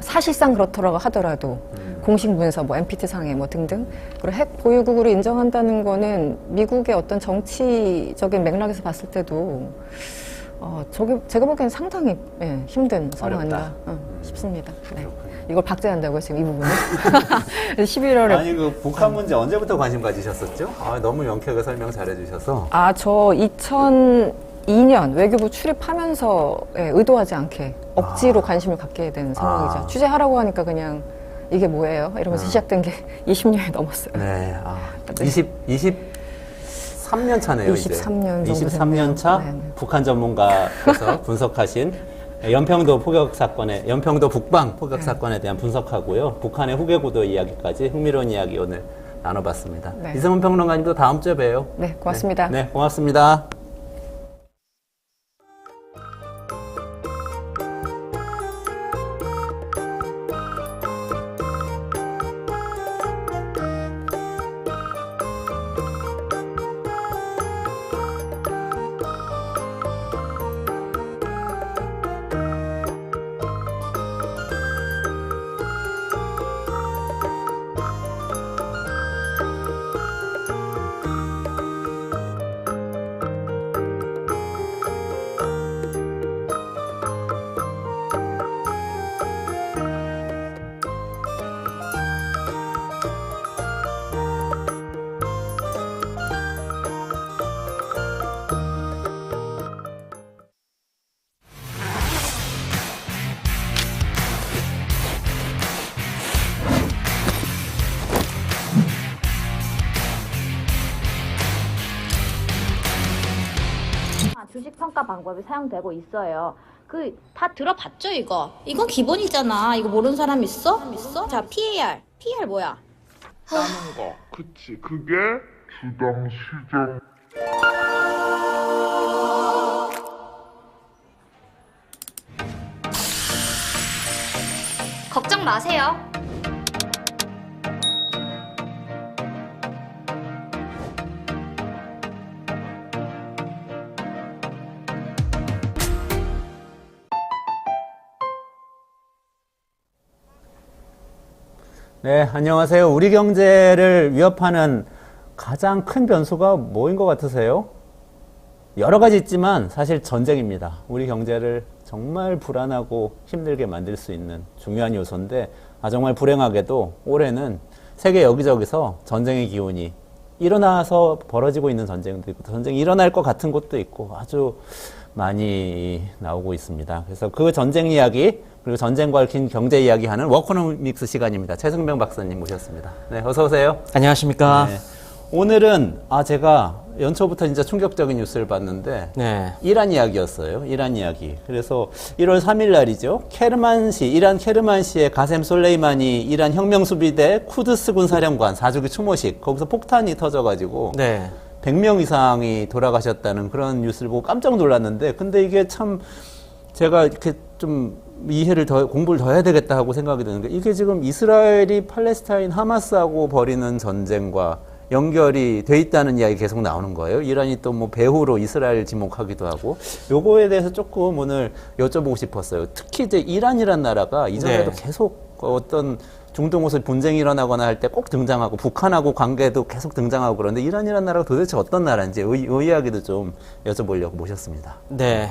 사실상 그렇더라고 하더라도 공식 문서, 뭐 NPT 상에 뭐 등등 그리고 핵 보유국으로 인정한다는 거는 미국의 어떤 정치적인 맥락에서 봤을 때도 제가 보기엔 상당히 힘든 상황 아닌가 싶습니다. 네. 이걸 박제한다고요, 지금 이 부분을? 11월에. 아니, 그 북한 문제 언제부터 관심 가지셨었죠? 너무 명쾌하게 설명 잘해 주셔서. 저 2002년 외교부 출입하면서 의도하지 않게 억지로 관심을 갖게 된 상황이죠. 취재하라고 하니까 그냥 이게 뭐예요? 이러면서 시작된 게 20년이 넘었어요. 네. 23년 차네요, 23년 이제. 정도 23년 차 됐네요. 네. 북한 전문가께서 분석하신 연평도 포격 사건의 연평도 북방 포격 사건에 대한 분석하고요. 북한의 후계 구도 이야기까지 흥미로운 이야기 오늘 나눠봤습니다. 네. 이승훈 평론가님도 다음 주에 봬요. 네, 고맙습니다. 네, 고맙습니다. 주식 평가 방법이 사용되고 있어요. 다 들어봤죠, 이거? 이건 기본이잖아. 이거 모르는 사람 있어? 자, PAR 뭐야? 하는 거. 그치. 그게 주당 시장. 걱정 마세요. 네, 안녕하세요. 우리 경제를 위협하는 가장 큰 변수가 뭐인 것 같으세요? 여러 가지 있지만 사실 전쟁입니다. 우리 경제를 정말 불안하고 힘들게 만들 수 있는 중요한 요소인데 정말 불행하게도 올해는 세계 여기저기서 전쟁의 기운이 일어나서 벌어지고 있는 전쟁도 있고 전쟁이 일어날 것 같은 곳도 있고 아주 많이 나오고 있습니다. 그래서 그 전쟁 이야기 그리고 전쟁과 얽힌 경제 이야기하는 워커노믹스 시간입니다. 최승병 박사님 모셨습니다. 네, 어서 오세요. 안녕하십니까. 네. 오늘은 제가 연초부터 진짜 충격적인 뉴스를 봤는데 네. 이란 이야기였어요. 이란 이야기. 그래서 1월 3일 날이죠. 이란 케르만시의 가셈 솔레이마니 이란 혁명수비대 쿠드스군 사령관 4주기 추모식 거기서 폭탄이 터져가지고 네. 100명 이상이 돌아가셨다는 그런 뉴스를 보고 깜짝 놀랐는데 근데 이게 참 제가 이렇게 좀 공부를 더 해야 되겠다 하고 생각이 드는 게 이게 지금 이스라엘이 팔레스타인 하마스하고 벌이는 전쟁과 연결이 돼 있다는 이야기 계속 나오는 거예요. 이란이 또 뭐 배후로 이스라엘 지목하기도 하고 요거에 대해서 조금 오늘 여쭤보고 싶었어요. 특히 이제 이란이란 나라가 이전에도 네. 계속 어떤 중동에서 분쟁이 일어나거나 할 때 꼭 등장하고 북한하고 관계도 계속 등장하고 그런데 이란이란 나라가 도대체 어떤 나라인지 이 이야기도 좀 여쭤보려고 모셨습니다. 네.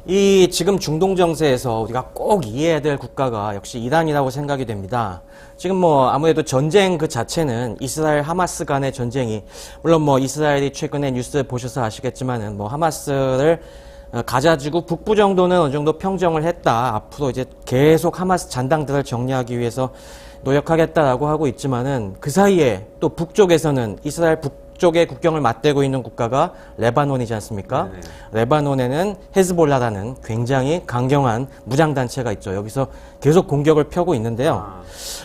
이 지금 중동 정세에서 우리가 꼭 이해해야 될 국가가 역시 이란이라고 생각이 됩니다. 지금 뭐 아무래도 전쟁 그 자체는 이스라엘 하마스 간의 전쟁이 물론 뭐 이스라엘이 최근에 뉴스 보셔서 아시겠지만은 뭐 하마스를 가자지구 북부 정도는 어느 정도 평정을 했다. 앞으로 이제 계속 하마스 잔당들을 정리하기 위해서 노력하겠다라고 하고 있지만은 그 사이에 또 북쪽에서는 이스라엘 북쪽의 국경을 맞대고 있는 국가가 레바논이지 않습니까? 네네. 레바논에는 헤즈볼라라는 굉장히 강경한 무장단체가 있죠. 여기서 계속 공격을 펴고 있는데요.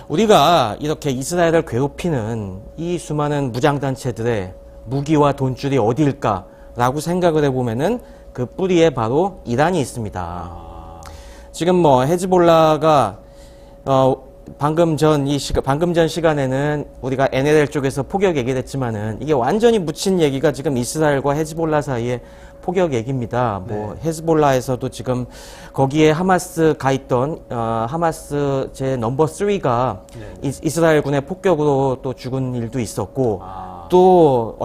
우리가 이렇게 이스라엘을 괴롭히는 이 수많은 무장단체들의 무기와 돈줄이 어디일까라고 생각을 해보면은 그 뿌리에 바로 이란이 있습니다. 지금 뭐 헤즈볼라가 방금 전 시간에는 우리가 NLL 쪽에서 포격 얘기를 했지만은 이게 완전히 묻힌 얘기가 지금 이스라엘과 헤즈볼라 사이의 포격 얘기입니다. 뭐 헤즈볼라에서도 지금 거기에 하마스 가 있던 하마스 제 넘버 3가 이스라엘 군의 폭격으로 또 죽은 일도 있었고 또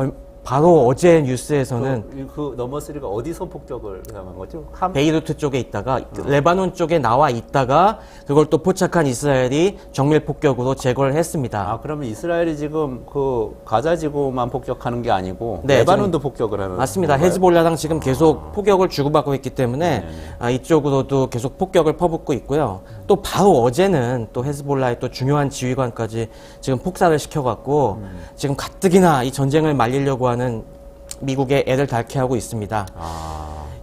바로 어제 뉴스에서는 그 넘버 3가 어디서 폭격을 당한 거죠? 베이루트 쪽에 있다가 레바논 쪽에 나와 있다가 그걸 또 포착한 이스라엘이 정밀 폭격으로 제거를 했습니다. 그러면 이스라엘이 지금 그 가자 지구만 폭격하는 게 아니고 네, 레바논도 폭격을 하는 맞습니다. 건가요? 헤즈볼라랑 지금 계속 폭격을 주고받고 있기 때문에 이쪽으로도 계속 폭격을 퍼붓고 있고요. 또 바로 어제는 또 헤즈볼라의 또 중요한 지휘관까지 지금 폭사를 시켜갖고 지금 가뜩이나 이 전쟁을 말리려고 하는 미국의 애를 닳게 하고 있습니다.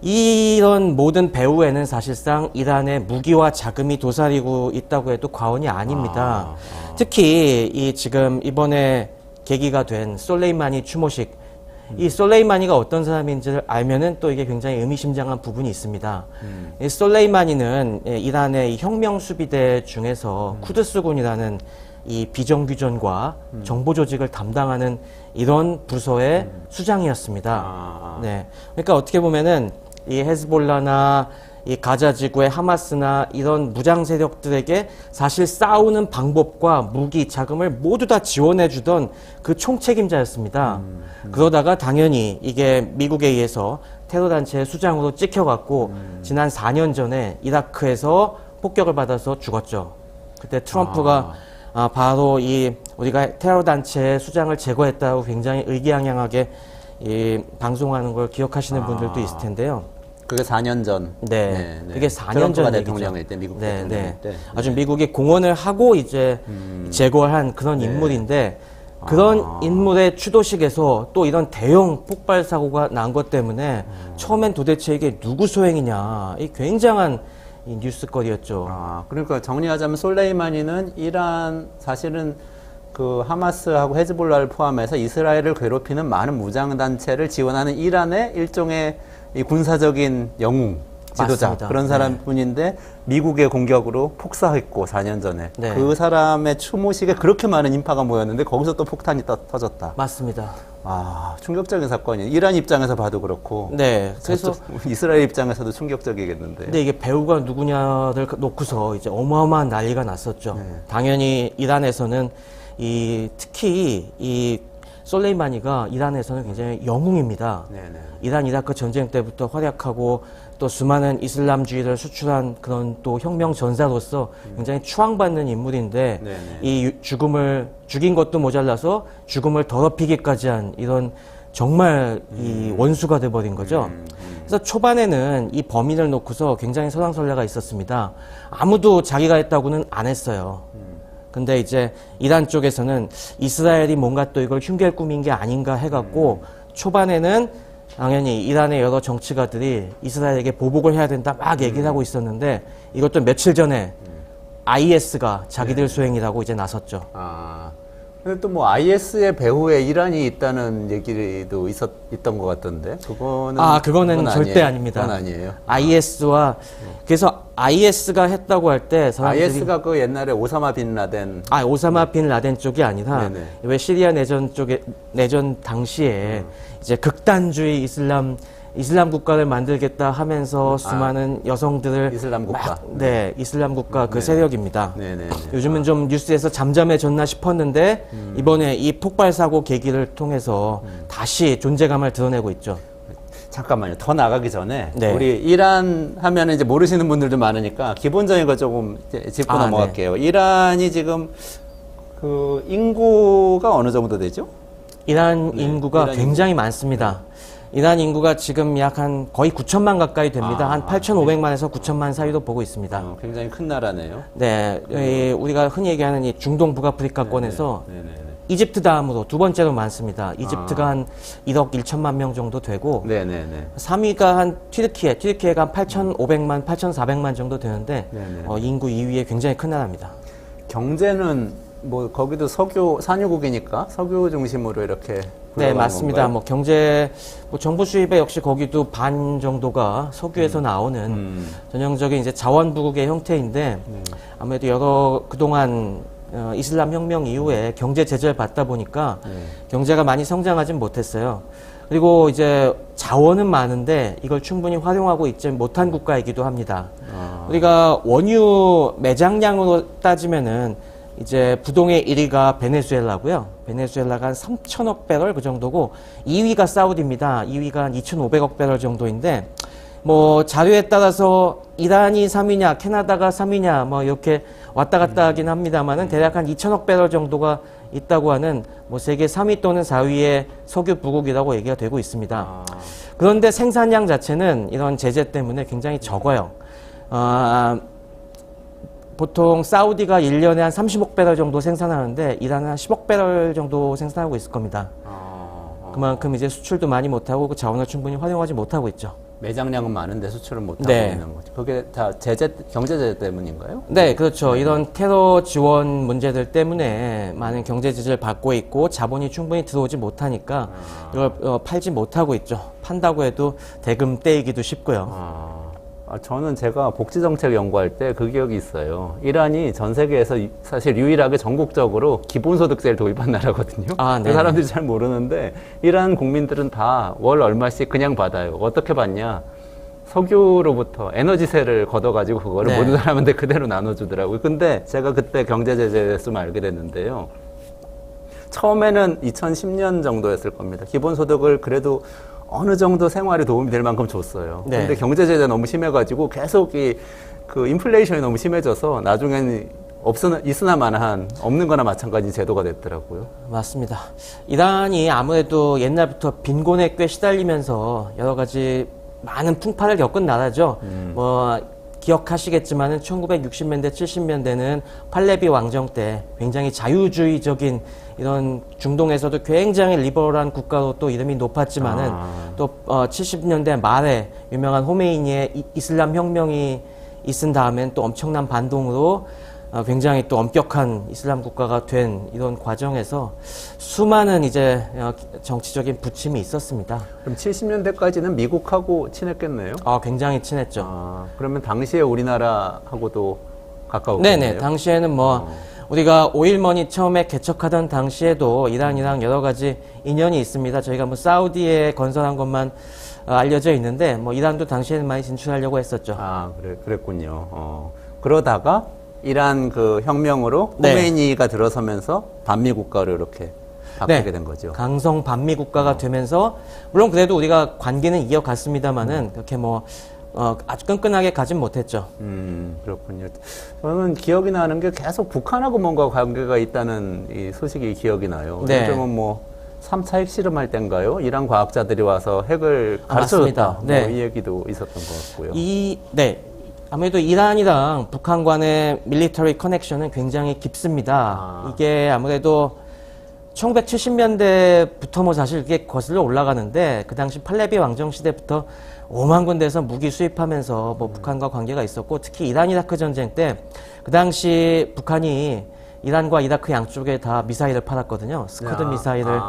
이런 모든 배후에는 사실상 이란의 무기와 자금이 도사리고 있다고 해도 과언이 아닙니다. 특히 이 지금 이번에 계기가 된 솔레이마니 추모식, 이 솔레이마니가 어떤 사람인지를 알면은 또 이게 굉장히 의미심장한 부분이 있습니다. 이 솔레이마니는 이란의 혁명 수비대 중에서 쿠드스군이라는 이 비정규전과 정보 조직을 담당하는 이런 부서의 수장이었습니다. 네. 그러니까 어떻게 보면은 이 헤즈볼라나 이 가자 지구의 하마스나 이런 무장 세력들에게 사실 싸우는 방법과 무기, 자금을 모두 다 지원해 주던 그 총책임자였습니다. 그러다가 당연히 이게 미국에 의해서 테러 단체의 수장으로 찍혀갖고 지난 4년 전에 이라크에서 폭격을 받아서 죽었죠. 그때 트럼프가 바로 이 우리가 테러 단체의 수장을 제거했다고 굉장히 의기양양하게 이 방송하는 걸 기억하시는 분들도 있을 텐데요. 그게 4년 전. 네, 그게 4년 트럼프가 전 대통령일 때, 미국 대통령일 때. 아주 미국이 공헌을 하고 이제 제거한 그런 인물인데 그런 인물의 추도식에서 또 이런 대형 폭발 사고가 난 것 때문에 처음엔 도대체 이게 누구 소행이냐 이 굉장한 이 뉴스거리였죠. 그러니까 정리하자면 솔레이마니는 이란 사실은 그 하마스하고 헤즈볼라를 포함해서 이스라엘을 괴롭히는 많은 무장단체를 지원하는 이란의 일종의 이 군사적인 영웅, 지도자 맞습니다. 그런 사람뿐인데 미국의 공격으로 폭사했고 4년 전에 네. 그 사람의 추모식에 그렇게 많은 인파가 모였는데 거기서 또 폭탄이 터졌다. 맞습니다. 충격적인 사건이에요. 이란 입장에서 봐도 그렇고 네, 그래서 이스라엘 입장에서도 충격적이겠는데. 근데 이게 배우가 누구냐를 놓고서 이제 어마어마한 난리가 났었죠. 당연히 이란에서는 특히 이 솔레이마니가 이란에서는 굉장히 영웅입니다. 네네. 이란 이라크 전쟁 때부터 활약하고 또 수많은 이슬람주의를 수출한 그런 또 혁명 전사로서 굉장히 추앙받는 인물인데 네네. 이 죽음을 죽인 것도 모자라서 죽음을 더럽히기까지 한 이런 정말 이 원수가 돼버린 거죠. 그래서 초반에는 이 범인을 놓고서 굉장히 설왕설래가 있었습니다. 아무도 자기가 했다고는 안 했어요. 근데 이제 이란 쪽에서는 이스라엘이 뭔가 또 이걸 흉계를 꾸민 게 아닌가 해갖고 초반에는 당연히 이란의 여러 정치가들이 이스라엘에게 보복을 해야 된다 막 얘기를 하고 있었는데 이것도 며칠 전에 IS가 자기들 수행이라고 이제 나섰죠. 아, 근데 또 뭐 IS의 배후에 이란이 있다는 얘기도 있던 것 같던데 그거는 그거는 절대 아니에요? 아닙니다. 그건 아니에요. IS와 그래서 IS가 했다고 할 때 사람들이 IS가 그 옛날에 오사마 빈 라덴 오사마 빈 라덴 쪽이 아니라 네네. 왜 시리아 내전 당시에 이제 극단주의 이슬람 국가를 만들겠다 하면서 수많은 여성들을 이슬람 국가. 이슬람 국가 그 세력입니다. 네네. 요즘은 좀 뉴스에서 잠잠해졌나 싶었는데 이번에 이 폭발 사고 계기를 통해서 다시 존재감을 드러내고 있죠. 잠깐만요. 더 나가기 전에 네. 우리 이란 하면 이제 모르시는 분들도 많으니까 기본적인 거 조금 이제 짚고 넘어갈게요. 이란이 지금 그 인구가 어느 정도 되죠? 이란 인구가 이란 굉장히 많습니다. 이란 인구가 지금 약 한 거의 9천만 가까이 됩니다. 한 8,500만에서 9천만 사이로 보고 있습니다. 굉장히 큰 나라네요. 네, 우리가 흔히 얘기하는 이 중동 북아프리카권에서 네네. 이집트 다음으로 두 번째로 많습니다. 이집트가 한 1억 1천만 명 정도 되고 네네네. 3위가 한 튀르키예가 한 8,500만, 8,400만 정도 되는데 네네. 인구 2위에 굉장히 큰 나라입니다. 경제는 뭐 거기도 산유국이니까 석유 중심으로 이렇게 네, 굴러가는 맞습니다. 건가요? 뭐 경제, 정부 수입에 역시 거기도 반 정도가 석유에서 나오는 전형적인 이제 자원 부국의 형태인데 아무래도 그동안 이슬람 혁명 이후에 경제 제재를 받다 보니까 경제가 많이 성장하진 못했어요. 그리고 이제 자원은 많은데 이걸 충분히 활용하고 있지 못한 국가이기도 합니다. 우리가 원유 매장량으로 따지면은 이제 부동의 1위가 베네수엘라고요. 베네수엘라가 한 3천억 배럴 그 정도고 2위가 사우디입니다. 2위가 한 2,500억 배럴 정도인데 뭐 자료에 따라서 이란이 3위냐 캐나다가 3위냐 뭐 이렇게 왔다 갔다 하긴 합니다만은 대략 한 2천억 배럴 정도가 있다고 하는 뭐 세계 3위 또는 4위의 석유 부국이라고 얘기가 되고 있습니다. 그런데 생산량 자체는 이런 제재 때문에 굉장히 적어요. 보통 사우디가 1년에 한 30억 배럴 정도 생산하는데 이란은 한 10억 배럴 정도 생산하고 있을 겁니다. 그만큼 이제 수출도 많이 못하고 그 자원을 충분히 활용하지 못하고 있죠. 매장량은 많은데 수출은 못하고 네. 있는 거죠. 그게 다 경제 제재 때문인가요? 네, 그렇죠. 이런 테러 지원 문제들 때문에 많은 경제 제재를 받고 있고 자본이 충분히 들어오지 못하니까 이걸 팔지 못하고 있죠. 판다고 해도 대금 떼이기도 쉽고요. 저는 제가 복지정책 연구할 때 그 기억이 있어요. 이란이 전 세계에서 사실 유일하게 전국적으로 기본소득세를 도입한 나라거든요. 네. 사람들이 잘 모르는데 이란 국민들은 다 월 얼마씩 그냥 받아요. 어떻게 받냐? 석유로부터 에너지세를 걷어가지고 그거를 네. 모든 사람한테 그대로 나눠주더라고요. 근데 제가 그때 경제제재에 대해서 알게 됐는데요. 처음에는 2010년 정도였을 겁니다. 기본소득을 그래도 어느 정도 생활에 도움이 될 만큼 줬어요. 네. 근데 경제 제재 너무 심해가지고 계속 그 인플레이션이 너무 심해져서 나중에는 있으나 마나한 없는 거나 마찬가지 제도가 됐더라고요. 맞습니다. 이란이 아무래도 옛날부터 빈곤에 꽤 시달리면서 여러 가지 많은 풍파를 겪은 나라죠. 뭐 기억하시겠지만은 1960년대, 70년대는 팔레비 왕정 때 굉장히 자유주의적인 이런 중동에서도 굉장히 리버럴한 국가로 또 이름이 높았지만은 또 70년대 말에 유명한 호메이니의 이슬람 혁명이 있은 다음엔 또 엄청난 반동으로 굉장히 또 엄격한 이슬람 국가가 된 이런 과정에서 수많은 이제 정치적인 부침이 있었습니다. 그럼 70년대까지는 미국하고 친했겠네요? 굉장히 친했죠. 그러면 당시에 우리나라하고도 가까웠겠네요? 네네. 당시에는 뭐 우리가 오일머니 처음에 개척하던 당시에도 이란이랑 여러 가지 인연이 있습니다. 저희가 뭐 사우디에 건설한 것만 알려져 있는데 뭐 이란도 당시에는 많이 진출하려고 했었죠. 그랬군요. 그러다가 이란 그 혁명으로 네. 호메이니가 들어서면서 반미 국가로 이렇게. 바뀌게 된 거죠. 강성 반미 국가가 되면서 물론 그래도 우리가 관계는 이어갔습니다만은 그렇게 뭐 아주 끈끈하게 가진 못했죠. 그렇군요. 저는 기억이 나는 게 계속 북한하고 뭔가 관계가 있다는 이 소식이 기억이 나요. 네. 요즘은 뭐 3차 핵실험할 때인가요? 이란 과학자들이 와서 핵을 가르쳐줬다. 맞습니다. 네. 이 얘기도 있었던 것 같고요. 아무래도 이란이랑 북한 간의 밀리터리 커넥션은 굉장히 깊습니다. 이게 아무래도 1970년대부터 뭐 사실 이게 거슬러 올라가는데 그 당시 팔레비 왕정 시대부터 5만 군데에서 무기 수입하면서 뭐 북한과 관계가 있었고 특히 이란 이라크 전쟁 때 그 당시 북한이 이란과 이라크 양쪽에 다 미사일을 팔았거든요. 스커드 미사일을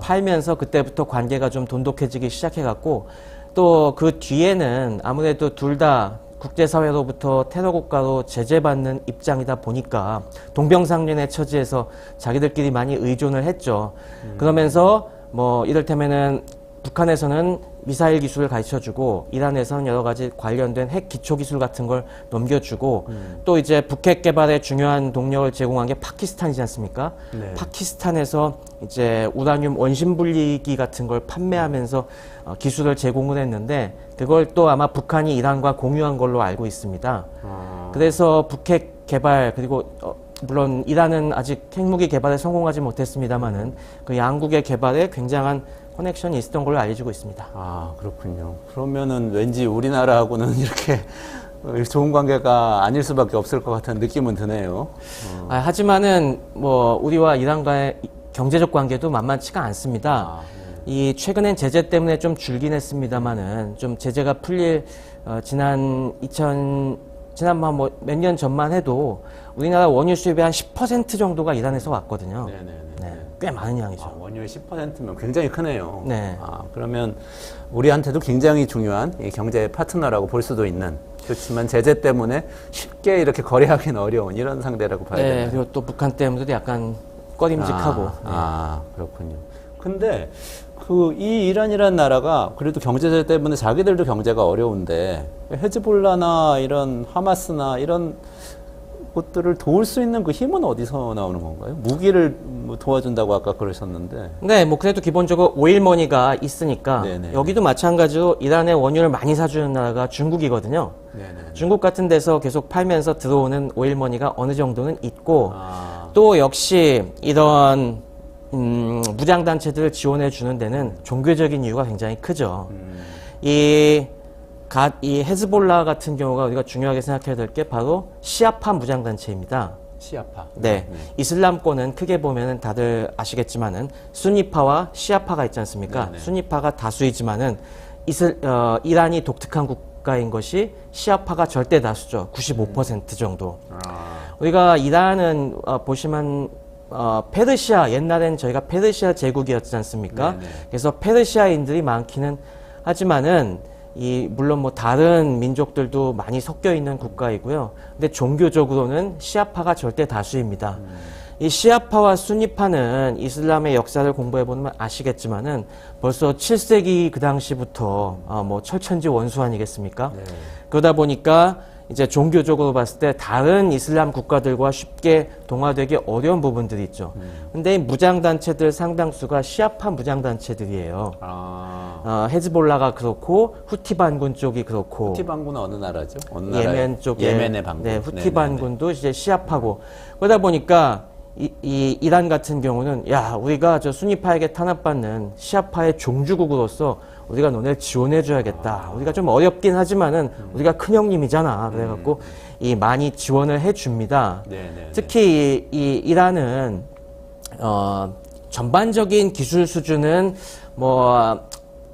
팔면서 그때부터 관계가 좀 돈독해지기 시작해갖고 또 그 뒤에는 아무래도 둘 다 국제사회로부터 테러 국가로 제재받는 입장이다 보니까 동병상련의 처지에서 자기들끼리 많이 의존을 했죠. 그러면서 뭐 이를테면은 북한에서는 미사일 기술을 가르쳐주고 이란에서는 여러 가지 관련된 핵 기초 기술 같은 걸 넘겨주고 또 이제 북핵 개발에 중요한 동력을 제공한 게 파키스탄이지 않습니까? 네. 파키스탄에서 이제 우라늄 원심 분리기 같은 걸 판매하면서 기술을 제공을 했는데 그걸 또 아마 북한이 이란과 공유한 걸로 알고 있습니다. 그래서 북핵 개발 그리고 물론 이란은 아직 핵무기 개발에 성공하지 못했습니다만은 그 양국의 개발에 굉장한 커넥션이 있었던 걸로 알려지고 있습니다. 아, 그렇군요. 그러면은 왠지 우리나라하고는 이렇게 좋은 관계가 아닐 수밖에 없을 것 같은 느낌은 드네요. 하지만은 뭐 우리와 이란과의 경제적 관계도 만만치가 않습니다. 이 최근엔 제재 때문에 좀 줄긴 했습니다만은 좀 제재가 풀릴 지난 뭐 몇 년 전만 해도 우리나라 원유 수입의 한 10% 정도가 이란에서 왔거든요. 네, 꽤 많은 양이죠. 원유의 10%면 굉장히 크네요. 네. 그러면 우리한테도 굉장히 중요한 이 경제 파트너라고 볼 수도 있는 그렇지만 제재 때문에 쉽게 이렇게 거래하기는 어려운 이런 상대라고 봐야 되나요? 그리고 또 북한 때문에도 약간 꺼림직하고. 그렇군요. 근데 이 이란이라는 나라가 그래도 경제 때문에 자기들도 경제가 어려운데 헤즈볼라나 이런 하마스나 이런 것들을 도울 수 있는 그 힘은 어디서 나오는 건가요? 무기를 뭐 도와준다고 아까 그러셨는데. 네, 뭐 그래도 기본적으로 오일머니가 있으니까 여기도 마찬가지로 이란의 원유를 많이 사주는 나라가 중국이거든요. 중국 같은 데서 계속 팔면서 들어오는 오일머니가 어느 정도는 있고 또 역시 이런 무장단체들을 지원해 주는 데는 종교적인 이유가 굉장히 크죠. 이 헤즈볼라 같은 경우가 우리가 중요하게 생각해야 될 게 바로 시아파 무장단체입니다. 시아파. 네. 이슬람권은 크게 보면은 다들 아시겠지만은 순니파와 시아파가 있지 않습니까? 순니파가 다수이지만은 이란이 독특한 국가인 것이 시아파가 절대 다수죠. 95% 정도. 우리가 이란은 보시면 페르시아 옛날엔 저희가 페르시아 제국이었지 않습니까? 그래서 페르시아인들이 많기는 하지만은 물론 뭐 다른 민족들도 많이 섞여 있는 국가이고요. 근데 종교적으로는 시아파가 절대 다수입니다. 이 시아파와 순니파는 이슬람의 역사를 공부해 보면 아시겠지만은 벌써 7세기 그 당시부터 뭐 철천지 원수 아니겠습니까? 그러다 보니까 이제 종교적으로 봤을 때 다른 이슬람 국가들과 쉽게 동화되기 어려운 부분들이 있죠. 근데 이 무장단체들 상당수가 시아파 무장단체들이에요. 헤즈볼라가 그렇고 후티 반군 쪽이 그렇고. 후티 반군은 어느 나라죠? 예멘 쪽에. 예멘의 반군. 네, 후티 반군도 이제 시아파고. 그러다 보니까 이 이란 같은 경우는 우리가 저 순니파에게 탄압받는 시아파의 종주국으로서 우리가 너네를 지원해줘야겠다. 우리가 좀 어렵긴 하지만은 우리가 큰 형님이잖아. 그래갖고 많이 지원을 해줍니다. 특히 이 이란은 전반적인 기술 수준은 뭐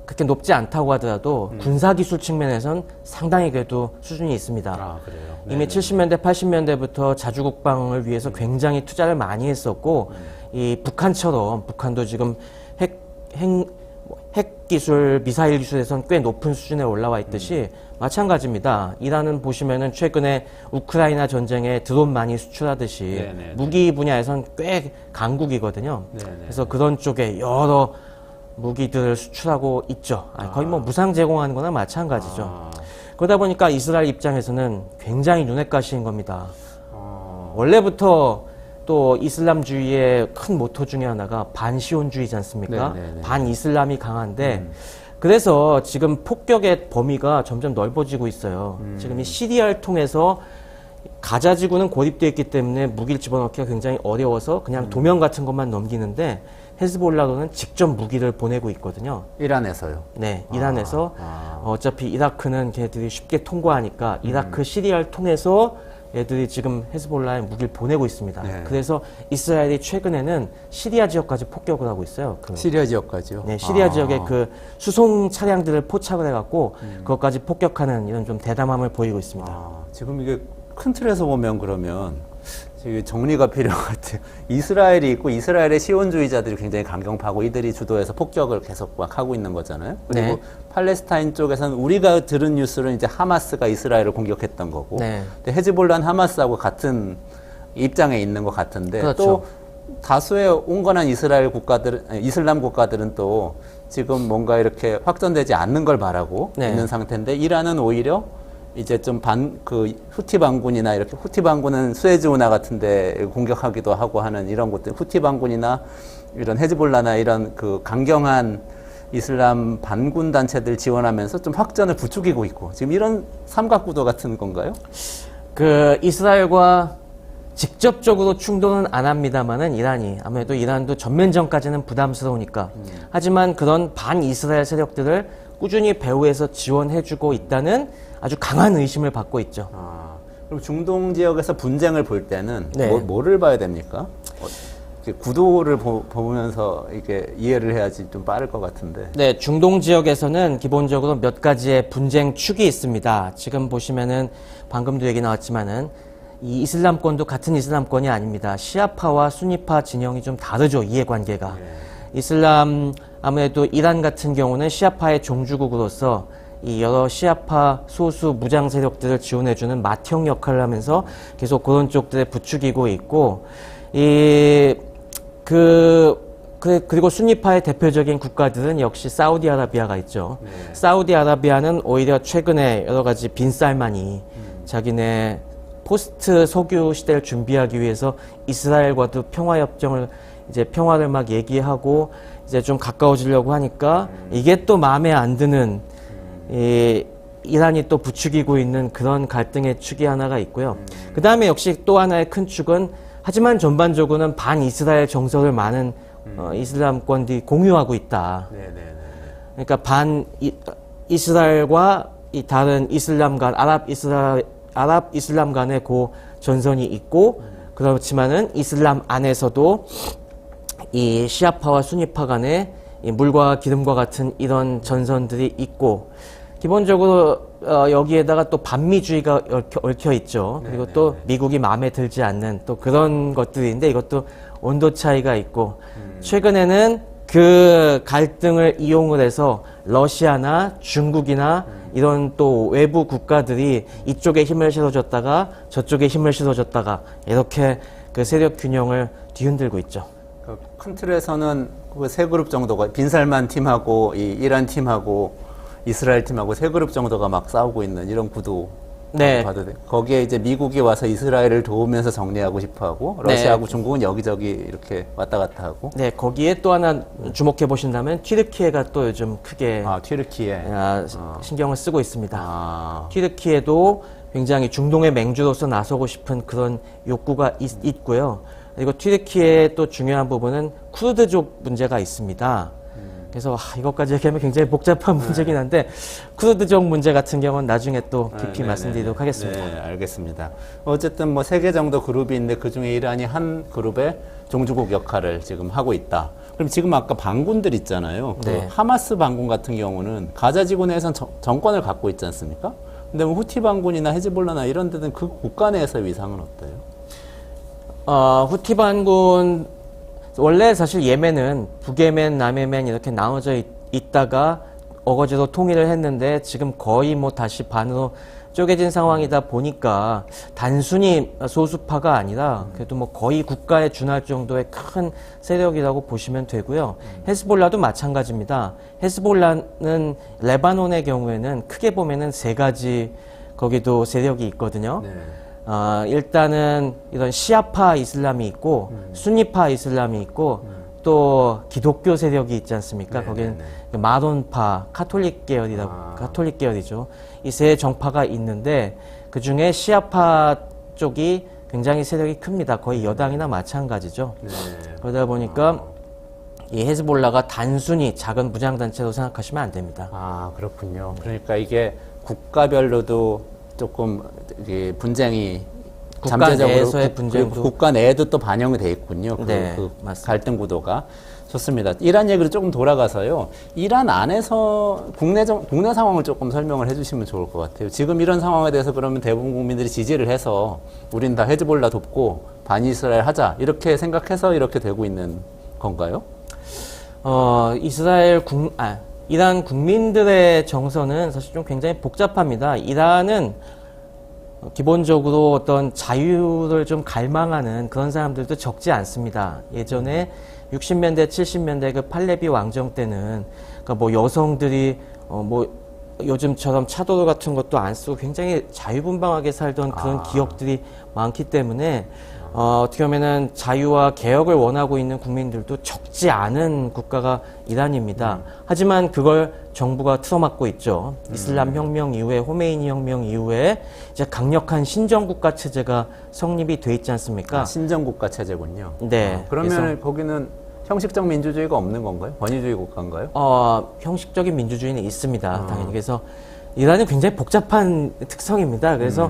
그렇게 높지 않다고 하더라도 군사기술 측면에선 상당히 그래도 수준이 있습니다. 그래요? 이미 70년대, 80년대부터 자주국방을 위해서 굉장히 투자를 많이 했었고, 이 북한처럼, 북한도 지금 핵 기술, 미사일 기술에선 꽤 높은 수준에 올라와 있듯이 마찬가지입니다. 이란은 보시면은 최근에 우크라이나 전쟁에 드론 많이 수출하듯이 무기 분야에선 꽤 강국이거든요. 그래서 그런 쪽에 여러 무기들을 수출하고 있죠. 거의 뭐 무상 제공하는 거나 마찬가지죠. 그러다 보니까 이스라엘 입장에서는 굉장히 눈엣가시인 겁니다. 원래부터 또 이슬람주의의 큰 모토 중에 하나가 반시온주의지 않습니까? 네네네. 반이슬람이 강한데 그래서 지금 폭격의 범위가 점점 넓어지고 있어요. 지금 이 시리아를 통해서 가자 지구는 고립되어 있기 때문에 무기를 집어넣기가 굉장히 어려워서 그냥 도면 같은 것만 넘기는데 헤즈볼라로는 직접 무기를 보내고 있거든요. 이란에서요. 네, 이란에서 어차피 이라크는 걔들이 쉽게 통과하니까 이라크 시리아를 통해서 얘들이 지금 헤즈볼라에 무기를 보내고 있습니다. 네. 그래서 이스라엘이 최근에는 시리아 지역까지 폭격을 하고 있어요. 시리아 지역까지요? 네, 시리아 지역에 그 수송 차량들을 포착을 해갖고 그것까지 폭격하는 이런 좀 대담함을 보이고 있습니다. 지금 이게 큰 틀에서 보면 그러면 지금 정리가 필요한 것 같아요. 이스라엘이 있고 이스라엘의 시온주의자들이 굉장히 강경파고 이들이 주도해서 폭격을 계속 막 하고 있는 거잖아요. 그리고 네. 팔레스타인 쪽에서는 우리가 들은 뉴스는 이제 하마스가 이스라엘을 공격했던 거고, 네. 근데 헤즈볼라는 하마스하고 같은 입장에 있는 것 같은데 그렇죠. 또 다수의 온건한 이스라엘 국가들은 이슬람 국가들은 또 지금 뭔가 이렇게 확전되지 않는 걸 바라고 네. 있는 상태인데 이란은 오히려 이제 좀 후티 반군이나 이렇게 후티 반군은 수에즈 운하 같은데 공격하기도 하고 하는 이런 것들, 후티 반군이나 이런 헤즈볼라나 이런 그 강경한 이슬람 반군 단체들 지원하면서 좀 확전을 부추기고 있고 지금 이런 삼각구도 같은 건가요? 그 이스라엘과 직접적으로 충돌은 안 합니다만은 이란이 아무래도 이란도 전면전까지는 부담스러우니까 하지만 그런 반 이스라엘 세력들을 꾸준히 배후에서 지원해주고 있다는 아주 강한 의심을 받고 있죠. 그럼 중동 지역에서 분쟁을 볼 때는 네. 뭐를 봐야 됩니까? 이렇게 구도를 보면서 이게 이해를 해야지 좀 빠를 것 같은데. 네, 중동 지역에서는 기본적으로 몇 가지의 분쟁 축이 있습니다. 지금 보시면은 방금도 얘기 나왔지만은 이 이슬람권도 같은 이슬람권이 아닙니다. 시아파와 수니파 진영이 좀 다르죠, 이해관계가. 이슬람 아무래도 이란 같은 경우는 시아파의 종주국으로서 이 여러 시아파 소수 무장 세력들을 지원해주는 맏형 역할을 하면서 계속 그런 쪽들에 부추기고 있고, 그리고 순니파의 대표적인 국가들은 역시 사우디아라비아가 있죠. 사우디아라비아는 오히려 최근에 여러 가지 빈살만이 자기네 포스트 석유 시대를 준비하기 위해서 이스라엘과도 평화를 막 얘기하고 이제 좀 가까워지려고 하니까 이게 또 마음에 안 드는 이란이 또 부추기고 있는 그런 갈등의 축이 하나가 있고요. 그 다음에 역시 또 하나의 큰 축은 하지만 전반적으로는 반 이스라엘 정서를 많은 이슬람권들이 공유하고 있다. 그러니까 반 이스라엘과 이 다른 이슬람 간 아랍 이슬람 간의 그 전선이 있고 그렇지만은 이슬람 안에서도 이 시아파와 수니파 간의 이 물과 기름과 같은 이런 전선들이 있고 기본적으로 여기에다가 또 반미주의가 얽혀 있죠. 그리고 또 미국이 마음에 들지 않는 또 그런 것들인데 이것도 온도 차이가 있고 최근에는 그 갈등을 이용을 해서 러시아나 중국이나 이런 또 외부 국가들이 이쪽에 힘을 실어줬다가 저쪽에 힘을 실어줬다가 이렇게 그 세력 균형을 뒤흔들고 있죠. 큰 틀에서는 그 세 그룹 정도가 빈살만 팀하고 이 이란 팀하고 이스라엘 팀하고 세 그룹 정도가 막 싸우고 있는 이런 구도 네. 봐도 돼. 거기에 이제 미국이 와서 이스라엘을 도우면서 정리하고 싶어하고 러시아하고 중국은 여기저기 이렇게 왔다 갔다 하고. 네, 거기에 또 하나 주목해 보신다면 튀르키예가 또 요즘 크게 튀르키예 신경을 쓰고 있습니다. 튀르키예도 굉장히 중동의 맹주로서 나서고 싶은 그런 욕구가 있고요. 그리고 튀르키예의 또 중요한 부분은 쿠르드족 문제가 있습니다. 그래서 이것까지 얘기하면 굉장히 복잡한 문제긴 한데 쿠르드족 문제 같은 경우는 나중에 또 깊이 말씀드리도록 하겠습니다. 네, 알겠습니다. 어쨌든 뭐 3개 정도 그룹이 있는데 그중에 이란이 한 그룹의 종주국 역할을 지금 하고 있다. 그럼 지금 아까 반군들 있잖아요. 네. 그 하마스 반군 같은 경우는 가자 지구 내에서는 정권을 갖고 있지 않습니까? 근데 뭐 후티 반군이나 헤즈볼라나 이런 데는 그 국가 내에서의 위상은 어때요? 후티 반군 원래 사실 예멘은 북예멘, 남예멘 이렇게 나눠져 있다가 어거지로 통일을 했는데 지금 거의 뭐 다시 반으로 쪼개진 상황이다 보니까 단순히 소수파가 아니라 그래도 뭐 거의 국가에 준할 정도의 큰 세력이라고 보시면 되고요. 헤즈볼라도 마찬가지입니다. 헤즈볼라는 레바논의 경우에는 크게 보면은 3가지 거기도 세력이 있거든요. 일단은 이런 시아파 이슬람이 있고 순니파 이슬람이 있고 또 기독교 세력이 있지 않습니까? 거기는 마론파, 카톨릭 계열이라고, 카톨릭 계열이죠. 이 세 정파가 있는데 그 중에 시아파 쪽이 굉장히 세력이 큽니다. 거의 여당이나 마찬가지죠. 그러다 보니까 이 헤즈볼라가 단순히 작은 무장단체로 생각하시면 안 됩니다. 아, 그렇군요. 그러니까 이게 국가별로도 조금 이게 분쟁이 국가 내에서의 분쟁도 그리고 국가 내에도 또 반영이 돼 있군요. 네, 그 맞습니다. 갈등 구도가. 좋습니다. 이란 얘기로 조금 돌아가서요. 이란 안에서 국내 상황을 조금 설명을 해주시면 좋을 것 같아요. 지금 이런 상황에 대해서 그러면 대부분 국민들이 지지를 해서 우린 다 헤즈볼라 돕고 반이스라엘 하자 이렇게 생각해서 이렇게 되고 있는 건가요? 이란 국민들의 정서는 사실 좀 굉장히 복잡합니다. 이란은 기본적으로 어떤 자유를 좀 갈망하는 그런 사람들도 적지 않습니다. 예전에 60년대, 70년대 그 팔레비 왕정 때는 그러니까 뭐 여성들이 뭐 요즘처럼 차도로 같은 것도 안 쓰고 굉장히 자유분방하게 살던 그런 기억들이 많기 때문에 어떻게 보면은 자유와 개혁을 원하고 있는 국민들도 적지 않은 국가가 이란입니다. 하지만 그걸 정부가 틀어막고 있죠. 이슬람 혁명 이후에 호메이니 혁명 이후에 이제 강력한 신정국가 체제가 성립이 돼 있지 않습니까? 신정국가 체제군요. 네. 그러면 거기는 형식적 민주주의가 없는 건가요? 권위주의 국가인가요? 형식적인 민주주의는 있습니다. 당연히. 그래서 이란은 굉장히 복잡한 특성입니다. 그래서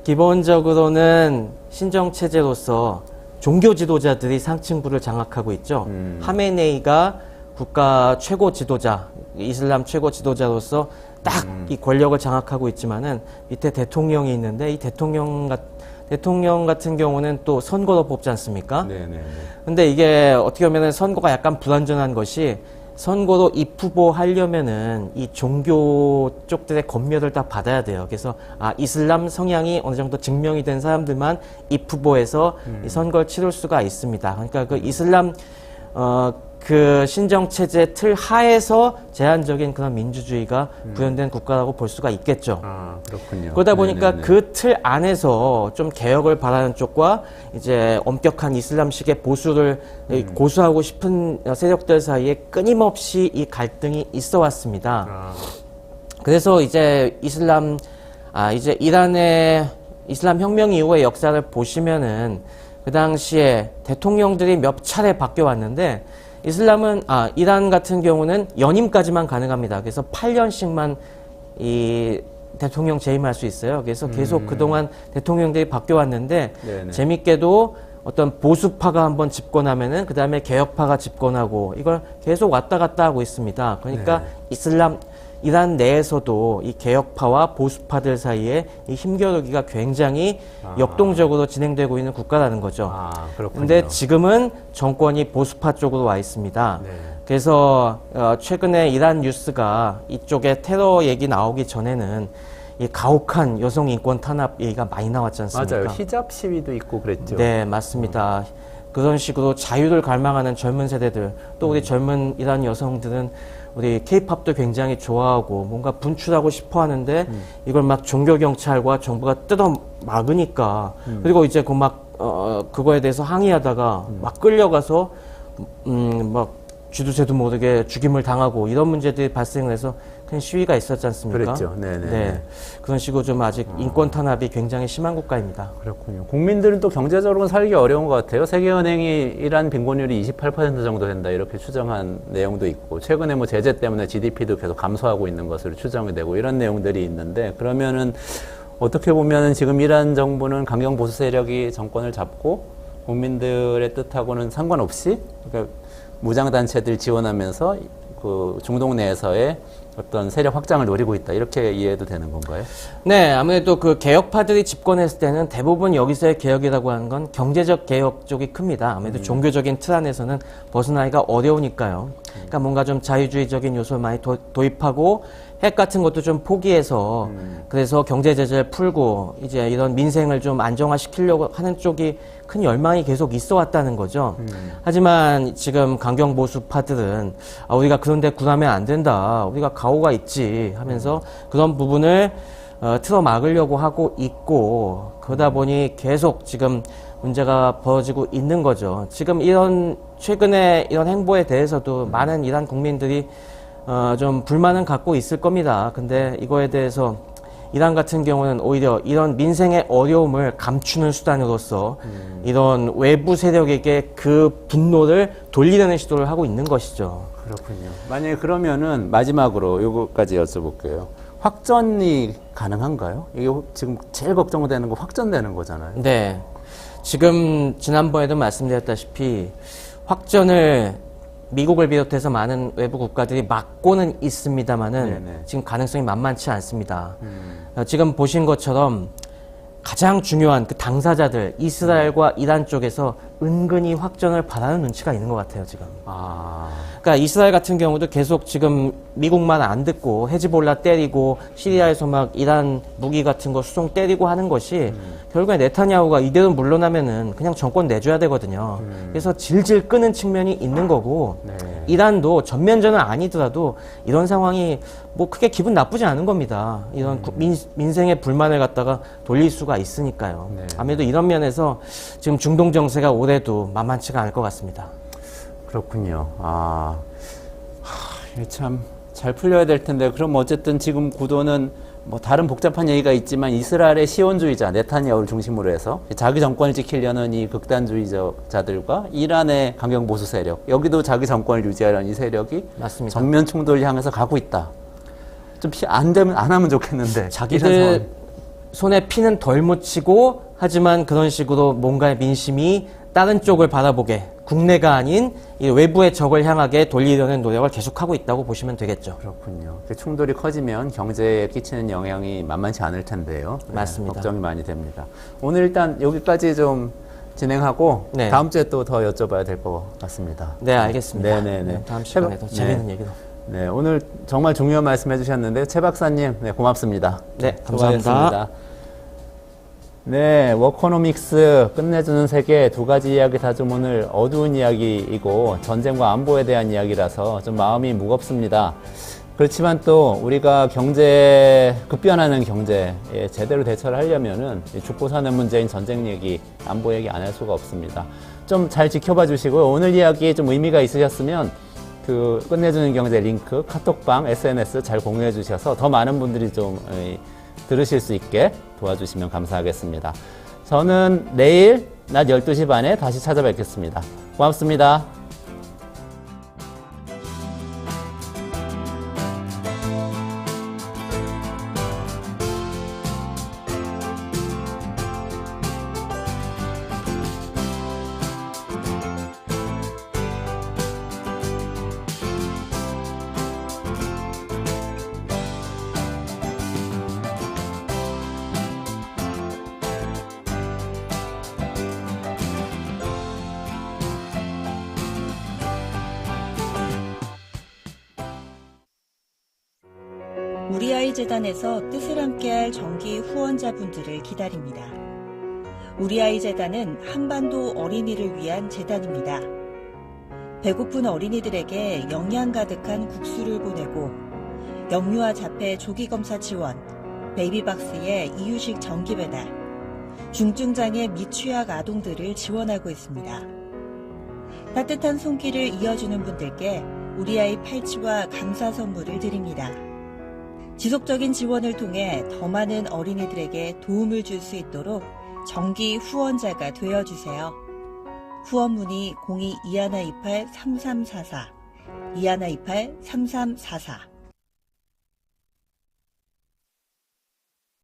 기본적으로는 신정체제로서 종교 지도자들이 상층부를 장악하고 있죠. 하메네이가 국가 최고 지도자, 이슬람 최고 지도자로서 딱 이 권력을 장악하고 있지만은 밑에 대통령이 있는데 이 대통령 같은 경우는 또 선거로 뽑지 않습니까? 네네. 근데 이게 어떻게 보면은 선거가 약간 불완전한 것이 선거로 입후보 하려면은 이 종교 쪽들의 검열을 다 받아야 돼요. 그래서 이슬람 성향이 어느 정도 증명이 된 사람들만 입후보에서 이 선거를 치를 수가 있습니다. 그러니까 그 이슬람 그 신정체제 틀 하에서 제한적인 그런 민주주의가 구현된 국가라고 볼 수가 있겠죠. 그렇군요. 그러다 보니까 네네네. 그 틀 안에서 좀 개혁을 바라는 쪽과 이제 엄격한 이슬람식의 보수를 고수하고 싶은 세력들 사이에 끊임없이 이 갈등이 있어 왔습니다. 그래서 이제 이제 이란의 이슬람 혁명 이후의 역사를 보시면은 그 당시에 대통령들이 몇 차례 바뀌어 왔는데 이란 같은 경우는 연임까지만 가능합니다. 그래서 8년씩만 이 대통령 재임할 수 있어요. 그래서 계속 그동안 대통령들이 바뀌어 왔는데 네네. 재밌게도 어떤 보수파가 한번 집권하면은 그 다음에 개혁파가 집권하고 이걸 계속 왔다 갔다 하고 있습니다. 그러니까 이란 내에서도 이 개혁파와 보수파들 사이에 이 힘겨루기가 굉장히 역동적으로 진행되고 있는 국가라는 거죠. 그렇군요. 근데 지금은 정권이 보수파 쪽으로 와 있습니다. 네. 그래서 최근에 이란 뉴스가 이쪽에 테러 얘기 나오기 전에는 이 가혹한 여성 인권 탄압 얘기가 많이 나왔지 않습니까? 맞아요. 히잡 시위도 있고 그랬죠. 네, 맞습니다. 그런 식으로 자유를 갈망하는 젊은 세대들, 또 우리 젊은 이란 여성들은 우리 케이팝도 굉장히 좋아하고 뭔가 분출하고 싶어 하는데 이걸 막 종교경찰과 정부가 뜯어 막으니까 그리고 이제 그거에 대해서 항의하다가 막 끌려가서 막 쥐두새도 모르게 죽임을 당하고 이런 문제들이 발생을 해서 큰 시위가 있었지 않습니까? 그랬죠. 네네. 네. 그런 식으로 좀 아직 인권 탄압이 굉장히 심한 국가입니다. 그렇군요. 국민들은 또 경제적으로는 살기 어려운 것 같아요. 세계은행이 이란 빈곤율이 28% 정도 된다 이렇게 추정한 내용도 있고 최근에 뭐 제재 때문에 GDP도 계속 감소하고 있는 것으로 추정이 되고 이런 내용들이 있는데 그러면은 어떻게 보면은 지금 이란 정부는 강경 보수 세력이 정권을 잡고 국민들의 뜻하고는 상관없이 그러니까 무장단체들 지원하면서 그 중동 내에서의 어떤 세력 확장을 노리고 있다 이렇게 이해해도 되는 건가요? 네, 아무래도 그 개혁파들이 집권했을 때는 대부분 여기서의 개혁이라고 하는 건 경제적 개혁 쪽이 큽니다. 아무래도 종교적인 틀 안에서는 벗어나기가 어려우니까요. 그러니까 뭔가 좀 자유주의적인 요소를 많이 도입하고 핵 같은 것도 좀 포기해서 그래서 경제 제재를 풀고 이제 이런 민생을 좀 안정화시키려고 하는 쪽이 큰 열망이 계속 있어 왔다는 거죠. 하지만 지금 강경 보수파들은 우리가 그런데 굴하면 안 된다. 우리가 가오가 있지 하면서 그런 부분을 틀어막으려고 하고 있고, 그러다 보니 계속 지금 문제가 벌어지고 있는 거죠. 지금 최근에 이런 행보에 대해서도 많은 이란 국민들이 좀 불만은 갖고 있을 겁니다. 근데 이거에 대해서 이란 같은 경우는 오히려 이런 민생의 어려움을 감추는 수단으로서 이런 외부 세력에게 그 분노를 돌리려는 시도를 하고 있는 것이죠. 그렇군요. 만약에 그러면은 마지막으로 요거까지 여쭤볼게요. 확전이 가능한가요? 이게 지금 제일 걱정되는 거 확전되는 거잖아요. 네. 지금 지난번에도 말씀드렸다시피 확전을 미국을 비롯해서 많은 외부 국가들이 막고는 있습니다만은 네네. 지금 가능성이 만만치 않습니다. 지금 보신 것처럼 가장 중요한 그 당사자들 이스라엘과 이란 쪽에서 은근히 확전을 바라는 눈치가 있는 것 같아요, 지금. 그러니까 이스라엘 같은 경우도 계속 지금 미국만 안 듣고 헤즈볼라 때리고 시리아에서 막 이란 무기 같은 거 수송 때리고 하는 것이 결국에 네타냐후가 이대로 물러나면은 그냥 정권 내줘야 되거든요. 그래서 질질 끄는 측면이 있는 거고 네. 이란도 전면전은 아니더라도 이런 상황이 뭐 크게 기분 나쁘지 않은 겁니다. 이런 민생의 불만을 갖다가 돌릴 수가 있으니까요. 네. 아무래도 이런 면에서 지금 중동 정세가 올해도 만만치가 않을 것 같습니다. 그렇군요. 이게 참 잘 풀려야 될 텐데, 그럼 어쨌든 지금 구도는 뭐 다른 복잡한 얘기가 있지만 이스라엘의 시온주의자 네타냐후를 중심으로 해서 자기 정권을 지키려는 이 극단주의자들과 이란의 강경 보수 세력, 여기도 자기 정권을 유지하려는 이 세력이 맞습니다. 정면 충돌을 향해서 가고 있다. 좀 안 하면 좋겠는데. 이런 자기들 상황. 손에 피는 덜 묻히고 하지만 그런 식으로 뭔가의 민심이 다른 쪽을 바라보게 국내가 아닌 이 외부의 적을 향하게 돌리려는 노력을 계속하고 있다고 보시면 되겠죠. 그렇군요. 충돌이 커지면 경제에 끼치는 영향이 만만치 않을 텐데요. 네, 맞습니다. 걱정이 많이 됩니다. 오늘 일단 여기까지 좀 진행하고 네. 다음 주에 또 더 여쭤봐야 될 것 같습니다. 네, 알겠습니다. 네네네. 다음 시간에 더 재미있는 얘기로. 네, 오늘 정말 중요한 말씀 해주셨는데 최 박사님, 네, 고맙습니다. 네, 감사합니다. 수고하셨습니다. 네, 워커노믹스 끝내주는 세계 두 가지 이야기 다 좀 오늘 어두운 이야기이고 전쟁과 안보에 대한 이야기라서 좀 마음이 무겁습니다. 그렇지만 또 우리가 급변하는 경제에 제대로 대처를 하려면은 죽고 사는 문제인 전쟁 얘기, 안보 얘기 안 할 수가 없습니다. 좀 잘 지켜봐 주시고요. 오늘 이야기 좀 의미가 있으셨으면 그 끝내주는 경제 링크, 카톡방, SNS 잘 공유해 주셔서 더 많은 분들이 좀 들으실 수 있게 도와주시면 감사하겠습니다. 저는 내일 낮 12시 반에 다시 찾아뵙겠습니다. 고맙습니다. 우리 아이 재단에서 뜻을 함께할 정기 후원자분들을 기다립니다. 우리 아이 재단은 한반도 어린이를 위한 재단입니다. 배고픈 어린이들에게 영양 가득한 국수를 보내고 영유아 자폐 조기 검사 지원, 베이비박스의 이유식 정기 배달, 중증장애 미취학 아동들을 지원하고 있습니다. 따뜻한 손길을 이어주는 분들께 우리 아이 팔찌와 감사 선물을 드립니다. 지속적인 지원을 통해 더 많은 어린이들에게 도움을 줄 수 있도록 정기 후원자가 되어주세요. 후원 문의 02-2128-3344, 2128-3344